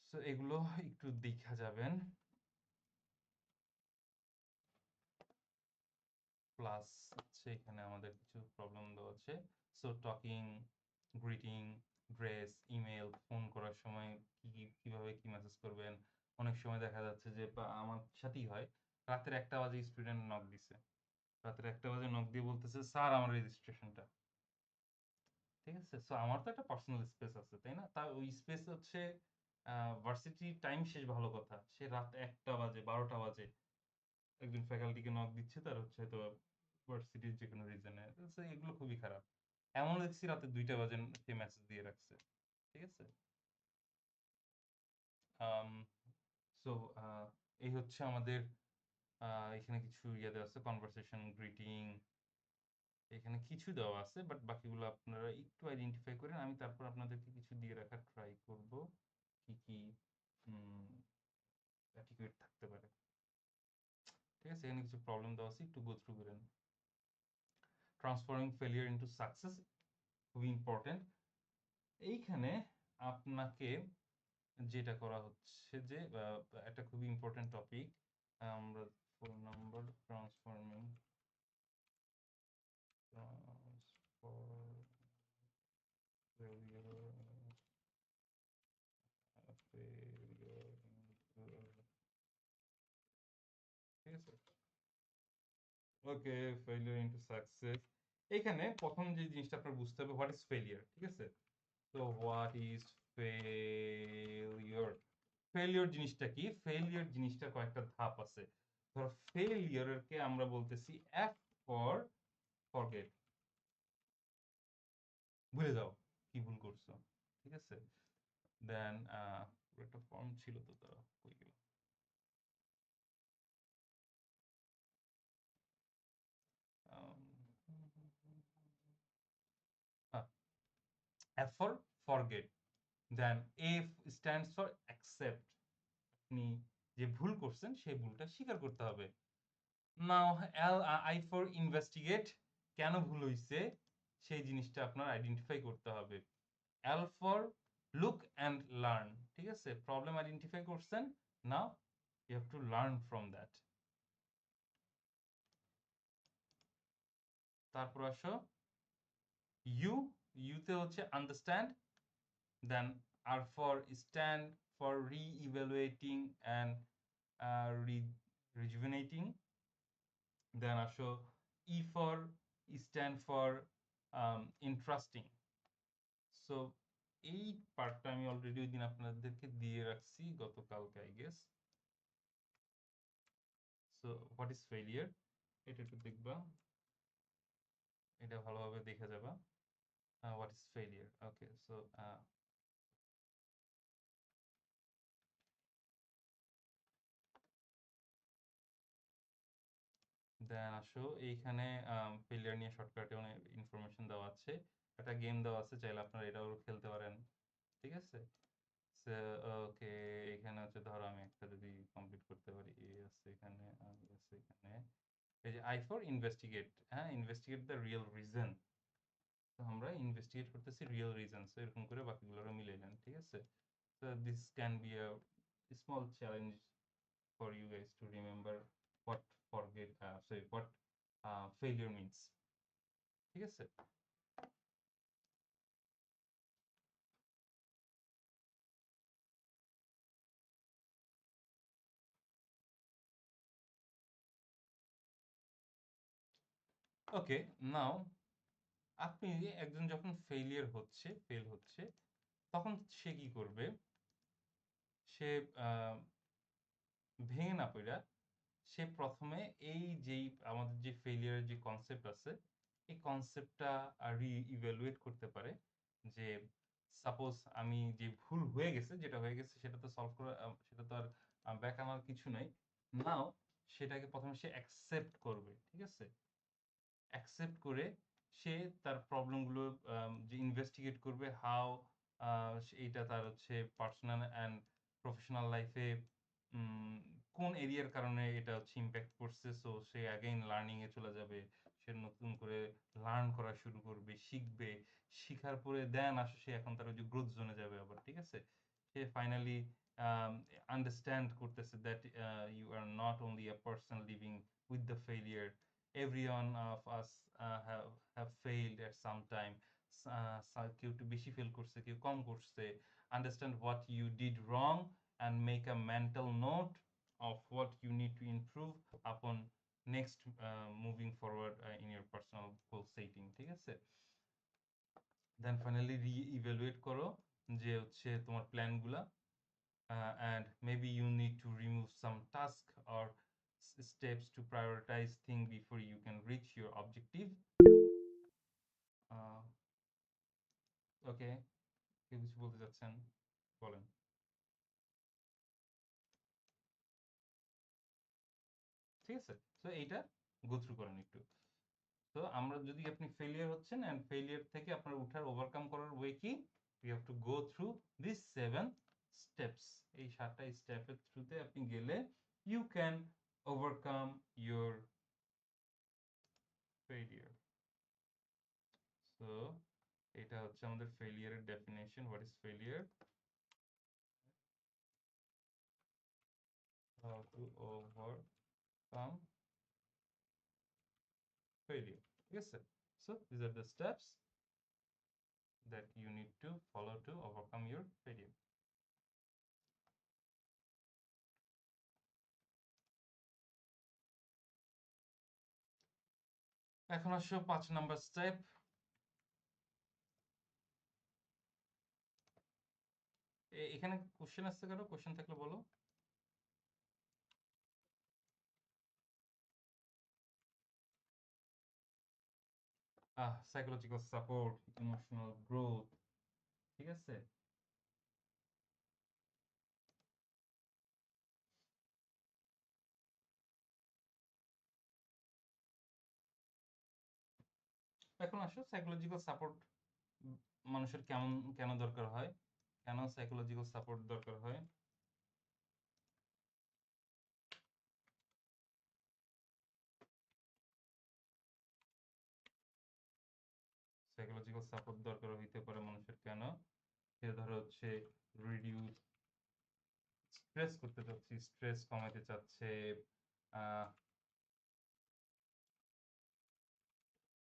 So এগুলো একটু দেখা যাবেন। প্লাস হচ্ছে এখানে আমাদের কিছু প্রবলেম দেওয়া আছে। So talking, greeting, dress, email, phone করার সময় কিভাবে কি মেসেজ করবেন। অনেক সময় দেখা যাচ্ছে যে আমার সাথেই হয়, রাতের 1টা বাজে স্টুডেন্ট নক দিছে, রাতের 1টা বাজে নক দিয়ে বলতেছে স্যার আমার রেজিস্ট্রেশনটা। ঠিক আছে, সো আমার তো একটা পার্সোনাল স্পেস আছে, তাই না? তা ওই স্পেস হচ্ছে ভার্সিটি টাইম শেষ ভালো কথা, সে রাত 1টা বাজে 12টা বাজে একজন ফ্যাকাল্টিকে নক দিচ্ছে, তার হচ্ছে হয়তো ভার্সিটির যে কোনো রিজনে, এগুলো খুবই খারাপ। এমন দেখছি রাতে 2টা বাজে সে মেসেজ দিয়ে রাখছে। ঠিক আছে, সো এই হচ্ছে আমাদের এখানে কিছু ইয়ে দেওয়া আছে, কনভারসেশন, গ্রিটিং, এখানে কিছু দেওয়া আছে, বাট বাকিগুলো আপনারা একটু আইডেন্টিফাই করেন। আমি তারপর আপনাদেরকে কিছু দিয়ে রাখার ট্রাই করব কি কি অ্যাটিকুয়েট থাকতে পারে। ঠিক আছে, এখানে কিছু প্রবলেম দেওয়া আছে, একটু গো থ্রু করেন। ট্রান্সফর্মিং ফেলিয়ার ইনটু সাকসেস খুবই ইম্পর্টেন্ট। এইখানে আপনাকে যেটা করা হচ্ছে যে একটা খুবই ইম্পর্টেন্ট টপিক, আমরা 4 নম্বর ট্রান্সফর্মিং ঠিক আছে, ওকে, ফেলিয়ার ইনটু সাকসেস। এখানে প্রথম যে জিনিসটা আপনার বুঝতে হবে, হোয়াট ইজ ফেলিয়ার। ঠিক আছে, তো হোয়াট ইজ ফেলিয়ার, ফেলিয়ার জিনিসটা কি? ফেলিয়ার জিনিসটার কয়েকটা ধাপ আছে। ধরো ফেলিয়ারকে আমরা বলতেছি এফ ফর ফরগেট, ভুলে যাও কি ভুল করছো। ঠিক আছে, দেন একটা ফর্ম ছিল তো, তারা কই গেল? F for forget, then A stands for accept, আপনি যে ভুল করছেন সেই ভুলটা স্বীকার করতে হবে। নাও I for investigate, কেন ভুল হইছে সেই জিনিসটা আপনার আইডেন্টিফাই করতে হবে। L for look and learn, ঠিক আছে, প্রবলেম আইডেন্টিফাই করছেন, নাও you have to learn from that। তারপর আসো U তে হচ্ছে understand, then R for stand for re-evaluating and rejuvenating, then আসো E for stand for interesting। So এই পার্টটা আমি অলরেডি ওই দিন আপনাদেরকে দিয়ে রাখছি গতকালকে I guess. So what is failure, এটা একটু দেখবা, এটা ভালোভাবে দেখে যাবা। What is failure, okay. So then আসো এইখানে ফেলিয়ার নিয়ে শর্টকাটে অনেক ইনফরমেশন দেওয়া আছে, একটা গেম দেওয়া আছে, চাইলে আপনারা এটাও খেলতে পারেন। ঠিক আছে, ওকে, এখানে হচ্ছে ধরো আমি একটা যদি কমপ্লিট করতে পারি, এ আছে এখানে, আছে এখানে, এই যে আই ফর ইনভেস্টিগেট, হ্যাঁ, ইনভেস্টিগেট দ্য রিয়েল রিজন, তো আমরা ইনভেস্টিগেট করতেছি রিয়েল রিজন, সো এরকম করে বাকিগুলোরও মিলে নেন। ঠিক আছে, so this can be a small challenge for you guys to remember what what failure means। ঠিক আছে, ওকে। নাও আপনি একজন যখন ফেল হচ্ছে, তখন সে কি করবে? সে ভেঙে না পড়া, সে প্রথমে এই যেই আমাদের যে ফেলিয়ারের যে কনসেপ্ট আছে, এই কনসেপ্টটা রি-ইভ্যালুয়েট করতে পারে। যে সাপোজ আমি যে ভুল হয়ে গেছে, যেটা হয়ে গেছে সেটা তো সলভ করা, সেটা তো আর ব্যাক আনার কিছু নাই। নাও সেটাকে প্রথমে সে অ্যাকসেপ্ট করবে। ঠিক আছে, অ্যাকসেপ্ট করে সে তার প্রবলেমগুলো যে ইনভেস্টিগেট করবে হাউ এইটা তার হচ্ছে পার্সোনাল অ্যান্ড প্রফেশনাল লাইফে কোন এরিয়ার কারণে এটা হচ্ছে ইম্প্যাক্ট করছে, সো সে অ্যাগেইন লার্নিং এ চলে যাবে, সে নতুন করে লার্ন করা শুরু করবে, শিখবে, শিখার পরে দেন আসলে সে এখন তার ওই যে গ্রোথ জোনে যাবে আবার, ঠিক আছে। সে ফাইনালি আন্ডারস্ট্যান্ড করতেছে that you are not only a person living with the failure, everyone of us have failed at some time, কেউ একটু বেশি ফেল করছে, কেউ কম করছে। Understand what you did wrong and make a mental note of what you need to improve upon next moving forward in your personal goal setting, ঠিক আছে। Then finally রি-ইভ্যালুয়েট করো যে হচ্ছে তোমার প্ল্যানগুলা, and maybe you need to remove some task or steps to prioritize things before you can reach your objective. ওকে, কেউ কিছু বলতে চাচ্ছেন বলেন। ঠিক আছে, তো এইটা গো থ্রু করেন একটু। তো আমরা যদি আপনি ফেলিয়ার হচ্ছেন অ্যান্ড ফেলিয়ার থেকে আপনার উঠার ওভারকাম করার ওয়ে কি, you have to go through this 7 steps. এই 7টা স্টেপের থ্রুতে আপনি গেলে you can overcome your failure. So এটা হচ্ছে আমাদের ফেলিয়ারের definition. What is failure? How to overcome failure, ঠিক আছে। So these are the steps that you need to follow to overcome your failure. এখন আসো 5 নাম্বার স্টেপ। এখানে কোশ্চেন আসছে কারো? কোশ্চেন থাকলে বলো। সাইকোলজিক্যাল সাপোর্ট, ইমোশনাল গ্রোথ, ঠিক আছে। এখন আসো সাইকোলজিক্যাল সাপোর্ট মানুষের কেন দরকার হয়, কেন সাইকোলজিক্যাল সাপোর্ট দরকার হয়। সাইকোলজিক্যাল সাপোর্ট দরকার হইতে পারে মানুষের কেন, সে ধরো হচ্ছে রিডিউস স্ট্রেস করতে চাচ্ছে, স্ট্রেস কমাতে চাচ্ছে,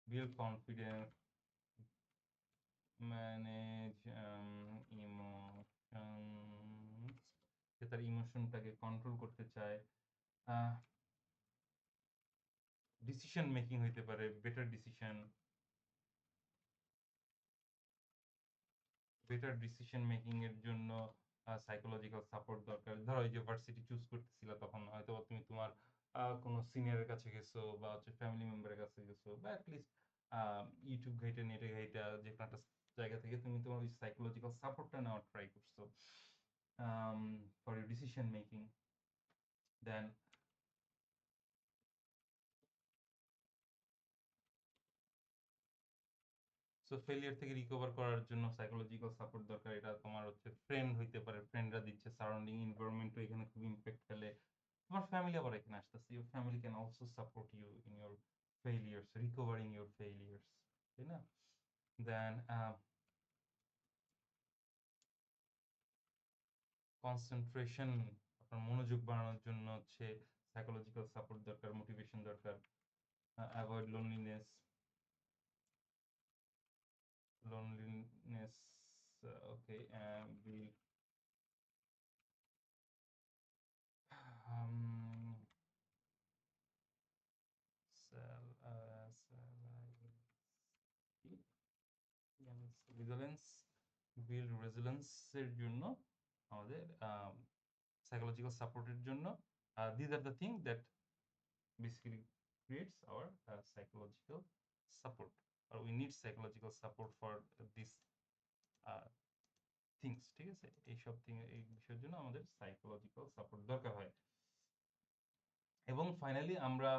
বিল্ড কনফিডেন্স, ম্যানেজ ইমোশনস, সে তার ইমোশনটাকে কন্ট্রোল করতে চায়, ডিসিশন মেকিং হইতে পারে, বেটার ডিসিশন মেকিং এর জন্য সাইকোলজিক্যাল সাপোর্ট দরকার। ধরো এই যে ভার্সিটি চুজ করতেছিল, তখন হয়তো তুমি তোমার কোনো সিনিয়রের কাছে গেছো বা হচ্ছে ফ্যামিলি মেম্বারের কাছে গেছো, বা অ্যাটলিস্ট ইউটিউব ঘেটে নেটে ঘেটে যে কোনো একটা জায়গা থেকে তুমি তোমার ওই সাইকোলজিক্যাল সাপোর্টটা নেওয়ার ট্রাই করছো for your decision making. Then so failure থেকে রিকভার করার জন্য সাইকোলজিক্যাল সাপোর্ট দরকার। এটা তোমার হচ্ছে ফ্রেন্ড হইতে পারে, ফ্রেন্ডরা দিচ্ছে, সারাউন্ডিং এনভায়রনমেন্টও এখানে খুব ইম্প্যাক্ট ফেলে। তোমার ফ্যামিলি আবার এখানে আসতেছে, your family can also support you in your failures, recovering your failures, তাই না। দেন কনসেন্ট্রেশন, আপনার মনোযোগ বাড়ানোর জন্য হচ্ছে সাইকোলজিক্যাল সাপোর্ট দরকার, মোটিভেশন দরকার। অ্যাভয়েড লোনলিনেস, ওকে, বিল্ড রেজিলেন্সের জন্য আমাদের সাইকোলজিক্যাল সাপোর্টের জন্য this are the thing that basically creates our psychological support, আর we need psychological support for this things, ঠিক আছে। এইসব এই বিষয়ের জন্য আমাদের সাইকোলজিক্যাল সাপোর্ট দরকার হয়। এবং ফাইনালি আমরা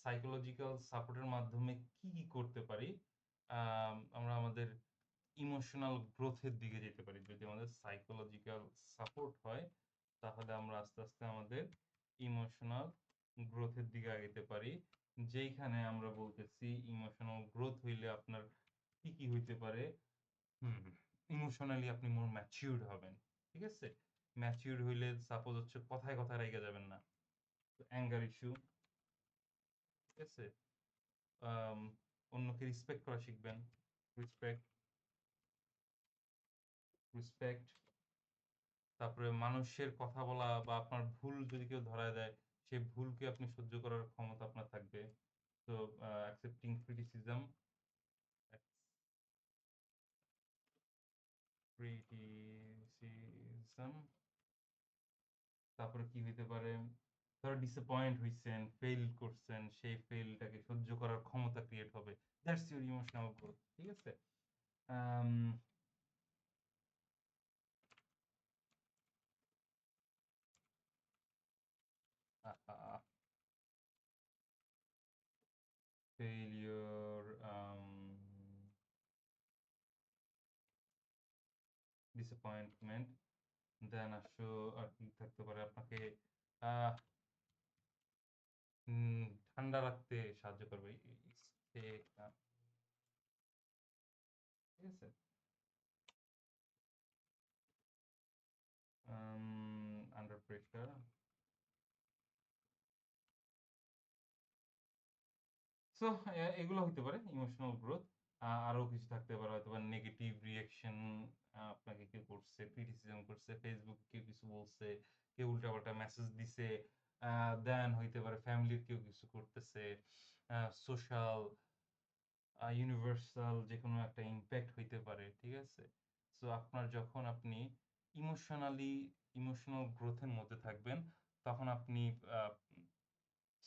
সাইকোলজিক্যাল সাপোর্টের মাধ্যমে কি করতে পারি, আমরা আমাদের ইমোশনাল গ্রোথের দিকে যেতে পারি। যদি আমাদের সাইকোলজিক্যাল সাপোর্ট হয় তাহলে আমরা আস্তে আস্তে আমাদের ইমোশনাল গ্রোথের দিকে আগাইতে পারি। যেইখানে আমরা বলতেছি ইমোশনাল গ্রোথ হইলে আপনার কি কি হইতে পারে। ইমোশনালি আপনি মোর ম্যাচিউরড হবেন, ঠিক আছে? ম্যাচিউরড হইলে সাপোজ হচ্ছে কথায় কথায় রেগে যাবেন না, অ্যাঙ্গার ইস্যু, ঠিক আছে? অন্যকে রিসপেক্ট করা শিখবেন, রেসপেক্ট রেসপেক্ট তারপরে মানুষের কথা বলা বা আপনার ভুল যদি কেউ ধরায় দেয় সেই ভুলকে আপনি সহ্য করার ক্ষমতা আপনার থাকবে। তো অ্যাকসেপ্টিং ক্রিটিসিজম তারপরে কি হইতে পারে, ধরো ডিসঅ্যাপয়েন্ট হইছেন, ফেল করছেন, সেই ফেলটাকে সহ্য করার ক্ষমতা ক্রিয়েট হবে। দ্যাটস ইউর ইমোশনাল গ্রোথ, ঠিক আছে? failure, disappointment, দেন আসো আর কি থাকতে পারে আপনাকে আহ ঠান্ডা রাখতে সাহায্য করবে, ঠিক আছে? আন্ডার প্রেশার, সো এগুলো হতে পারে ইমোশনাল গ্রোথ। আরো কিছু থাকতে পারে, হয়তো বা নেগেটিভ রিয়াকশন, আপনাকে কেউ করছে, ক্রিটিসিজম করছে, ফেসবুক কেউ কিছু বলছে, কেউ উল্টাপাল্টা মেসেজ দিছে, দেন হইতে পারে ফ্যামিলির কেউ কিছু করতেছে, সোশ্যাল ইউনিভার্সাল যে কোনো একটা ইম্প্যাক্ট হইতে পারে, ঠিক আছে? সো আপনার যখন আপনি ইমোশনাল গ্রোথের মধ্যে থাকবেন তখন আপনি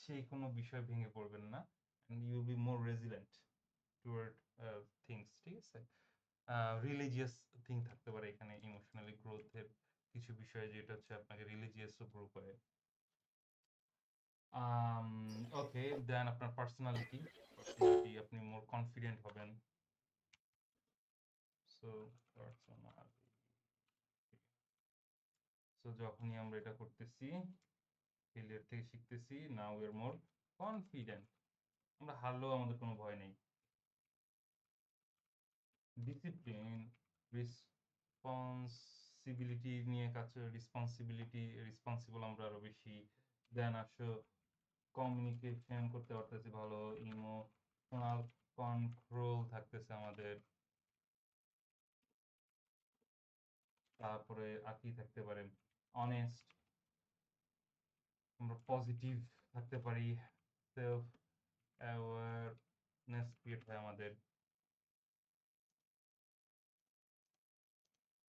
সেই কোনো বিষয় ভেঙে পড়বেন না, and you will be more resilient toward things, ঠিক আছে? রিলিজিয়াস থিং থাকতে পারে এখানে ইমোশনালি গ্রোথের কিছু বিষয়, যেটা হচ্ছে আপনাকে রিলিজিয়াসও গ্রো করে। ওকে, দেন আপনার পার্সোনালিটি আপনি মোর কনফিডেন্ট হবেন। সো যখনই আমরা এটা করতেছি, ফেলিয়ার থেকে শিখতেছি, now we are more confident, আমরা হারলেও আমাদের কোনো ভয় নেই। ডিসিপ্লিন, রেসপন্সিবিলিটি নিয়ে কাজ, রেসপন্সিবল আমরা আরো বেশি। দেন আসো কমিউনিকেশন করতে পারতেছি ভালো, ইমোশনাল কন্ট্রোল থাকতেছে আমাদের। তারপরে আর কি থাকতে পারে, অনেস্ট, আমরা পজিটিভ থাকতে পারি, সেলফ অ্যাওয়ারনেস ক্রিয়েট হয় আমাদের,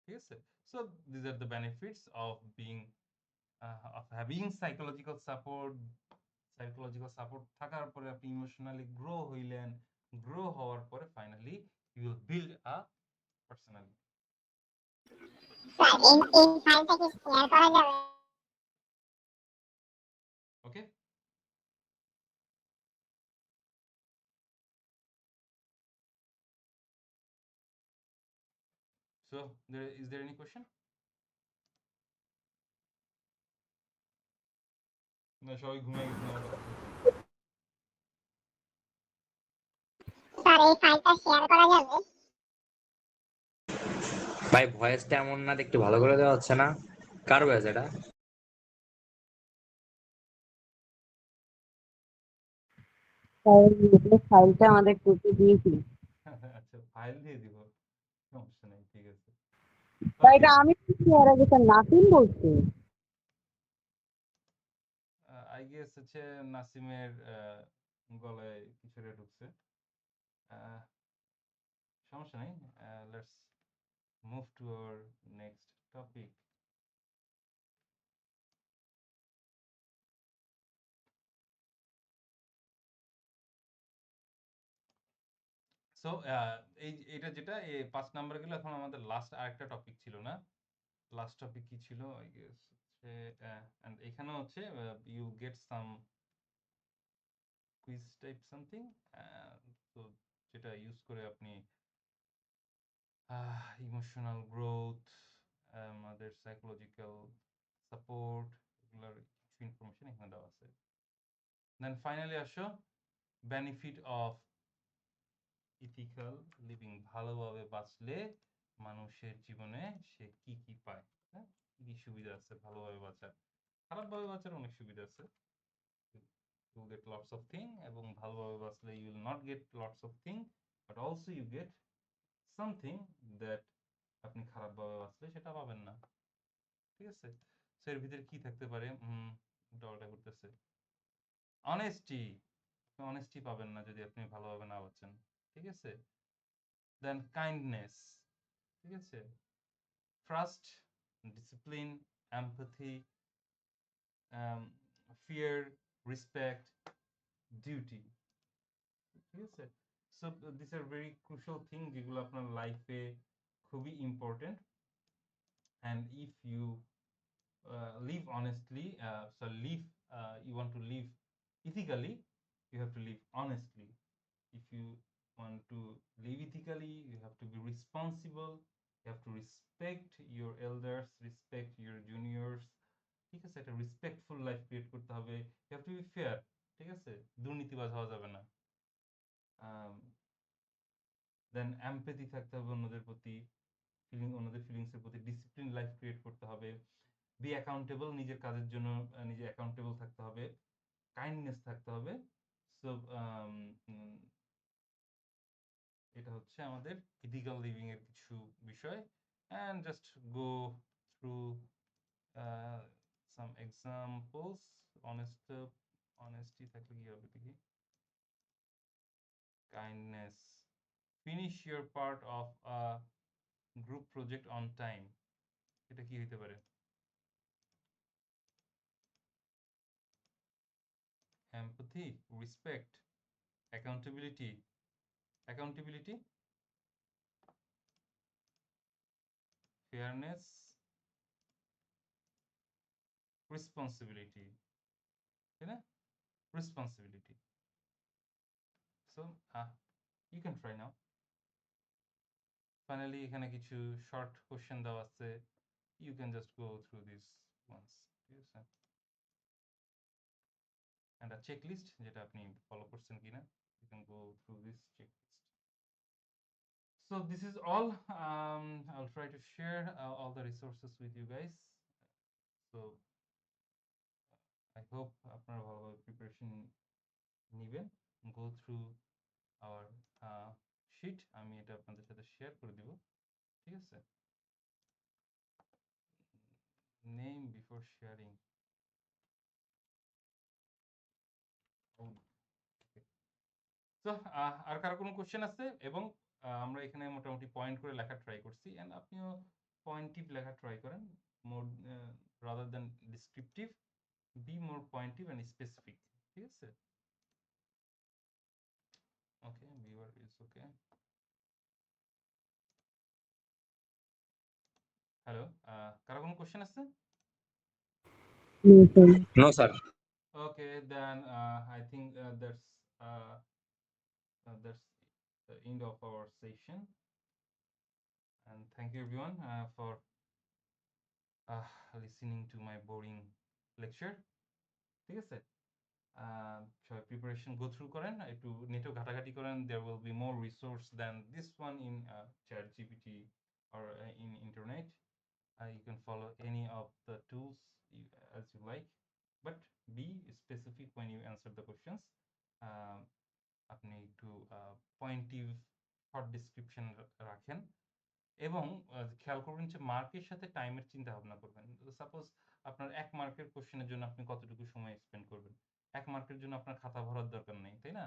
ঠিক আছে? So this are the benefits of being of having psychological support থাকার পরে আপনি ইমোশনালি গ্রো হইলেন, গ্রো হওয়ার পরে finally you will build a personality. Okay, so is there any question? না সবাই ঘুমিয়ে গেছেন আমার কথা শুনতে।
স্যার এই ফাইলটা শেয়ার করা যাবে?
ভাই ভয়েসটা এমন না, একটু ভালো করে দেওয়া হচ্ছে না। কার ভয়েস এটা?
ফাইলটা আমাদের করতে দিয়েছি।
আচ্ছা ফাইল দিয়ে দিব, সমস্যা নেই, ঠিক আছে।
তাই এটা আমি এর আগে স্যার নাসিম বলছি।
আই গেস হচ্ছে নাসিমের গলায় কিছু একটা ঢুকছে, সমস্যা নেই। Let's move to our next topic. So এটা যেটা 5 নাম্বার গেল, এখন আমাদের লাস্ট আরেকটা টপিক ছিল না? লাস্ট টপিক কি ছিল? আই গেস হচ্ছে এন্ড এখানে হচ্ছে you get some quiz type something. তো যেটা ইউজ করে আপনি ইমোশনাল গ্রোথ, আমাদের সাইকোলজিক্যাল সাপোর্ট, এগুলোর কিছু ইনফরমেশন এখানে দেওয়া আছে। দেন ফাইনালি আসো বেনিফিট অফ ইথিক্যাল লিভিং, ভালোভাবে বাঁচলে মানুষের জীবনে সে কি কি পায়, হ্যাঁ, কি কি সুবিধা আছে ভালোভাবে বাঁচার। খারাপভাবে বাঁচার অনেক সুবিধা আছে, you get lots of thing, এবং ভালোভাবে বাঁচলে you will not get lots of thing, but also you get something that আপনি খারাপভাবে বাঁচলে সেটা পাবেন না, ঠিক আছে। সো এর ভিতরে কি থাকতে পারে, ডলটা করতেছে অনেস্টি পাবেন না যদি আপনি ভালোভাবে না বাঁচেন, ঠিক আছে। দেন কাইন্ডনেস, ঠিক আছে, trust, discipline, empathy, fear, respect, duty, ঠিক আছে। So this are very crucial thing যেগুলো আপনার লাইফে খুবই important. And if you live honestly, you want to live ethically, you have to live honestly. If you want to live ethically, you have to be responsible, you have to respect your elders, respect your juniors, ঠিক আছে। একটা respectful life create করতে হবে, you have to be fair, ঠিক আছে, দুর্নীতিবাজ হওয়া যাবে না। দেন এমপ্যাথি থাকতে হবে অন্যদের প্রতি, ওনাদের ফিলিংসের প্রতি, ডিসিপ্লিন লাইফ ক্রিয়েট করতে হবে, বি অ্যাকাউন্টেবল, নিজের কাজের জন্য নিজে অ্যাকাউন্টেবল থাকতে হবে, কাইন্ডনেস থাকতে হবে। সো এটা হচ্ছে আমাদের ইথিক্যাল লিভিং এর কিছু বিষয়। And just go through some examples. Honesty থাকলে কি হবে দেখি, kindness, finish your part of a group project on time, এটা কি হতে পারে, empathy, respect, accountability, fairness, responsibility, তাই না, responsibility. So you can try now. Finally এখানে কিছু short question দেওয়া আছে, you can just go through these ones, ঠিক আছে, and a checklist যেটা আপনি ফলো করছেন কিনা, you can go through this checklist. So this is all. I'll try to share all the resources with you guys. So I hope আপনারা ভালোভাবে preparation নেবেন, go through our sheet, আমি এটা আপনাদের সাথে শেয়ার করে দিব, ঠিক আছে। Name before sharing. So আর কারো কোনো কোশ্চেন আছে? এবং আমরা এখানে মোটামুটি পয়েন্ট করে লেখা ট্রাই করছি, এন্ড আপনিও পয়েন্টিভ লেখা ট্রাই করেন, more rather than descriptive, be more pointwise and specific, ঠিক আছে। Okay, viewer is okay. Hello, কারো কোনো কোশ্চেন আছে?
No sir.
Okay, then I think that's the end of our session, and thank you everyone for listening to my boring lecture, ঠিক আছে। সবাই preparation go through করেন, একটু নেটেও ঘাটাঘাটি করেন, there will be more resource than this one in ChatGPT or in internet. You can follow any of the tools as you like, but be specific when you answer the questions. আপনি একটু পয়েন্টিভ short description রাখেন, এবং খেয়াল করবেন যে মার্কের সাথে টাইমের চিন্তা ভাবনা করবেন। সাপোজ আপনার 1 মার্কের কোশ্চেনের জন্য আপনি কতটুকু সময় স্পেন্ড করবেন, 1 মার্কের জন্য আপনার খাতা ভরার দরকার নেই, তাই না।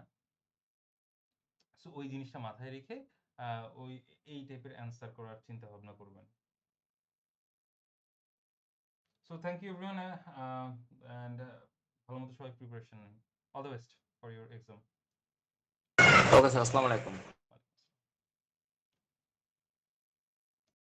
সো ওই জিনিসটা মাথায় রেখে এই টাইপের অ্যান্সার করার চিন্তা ভাবনা করবেন। So thank you everyone, and ভালো মতো সবাই প্রিপারেশন নিন। All the best for your exam.
Okay sir, আসসালামু আলাইকুম।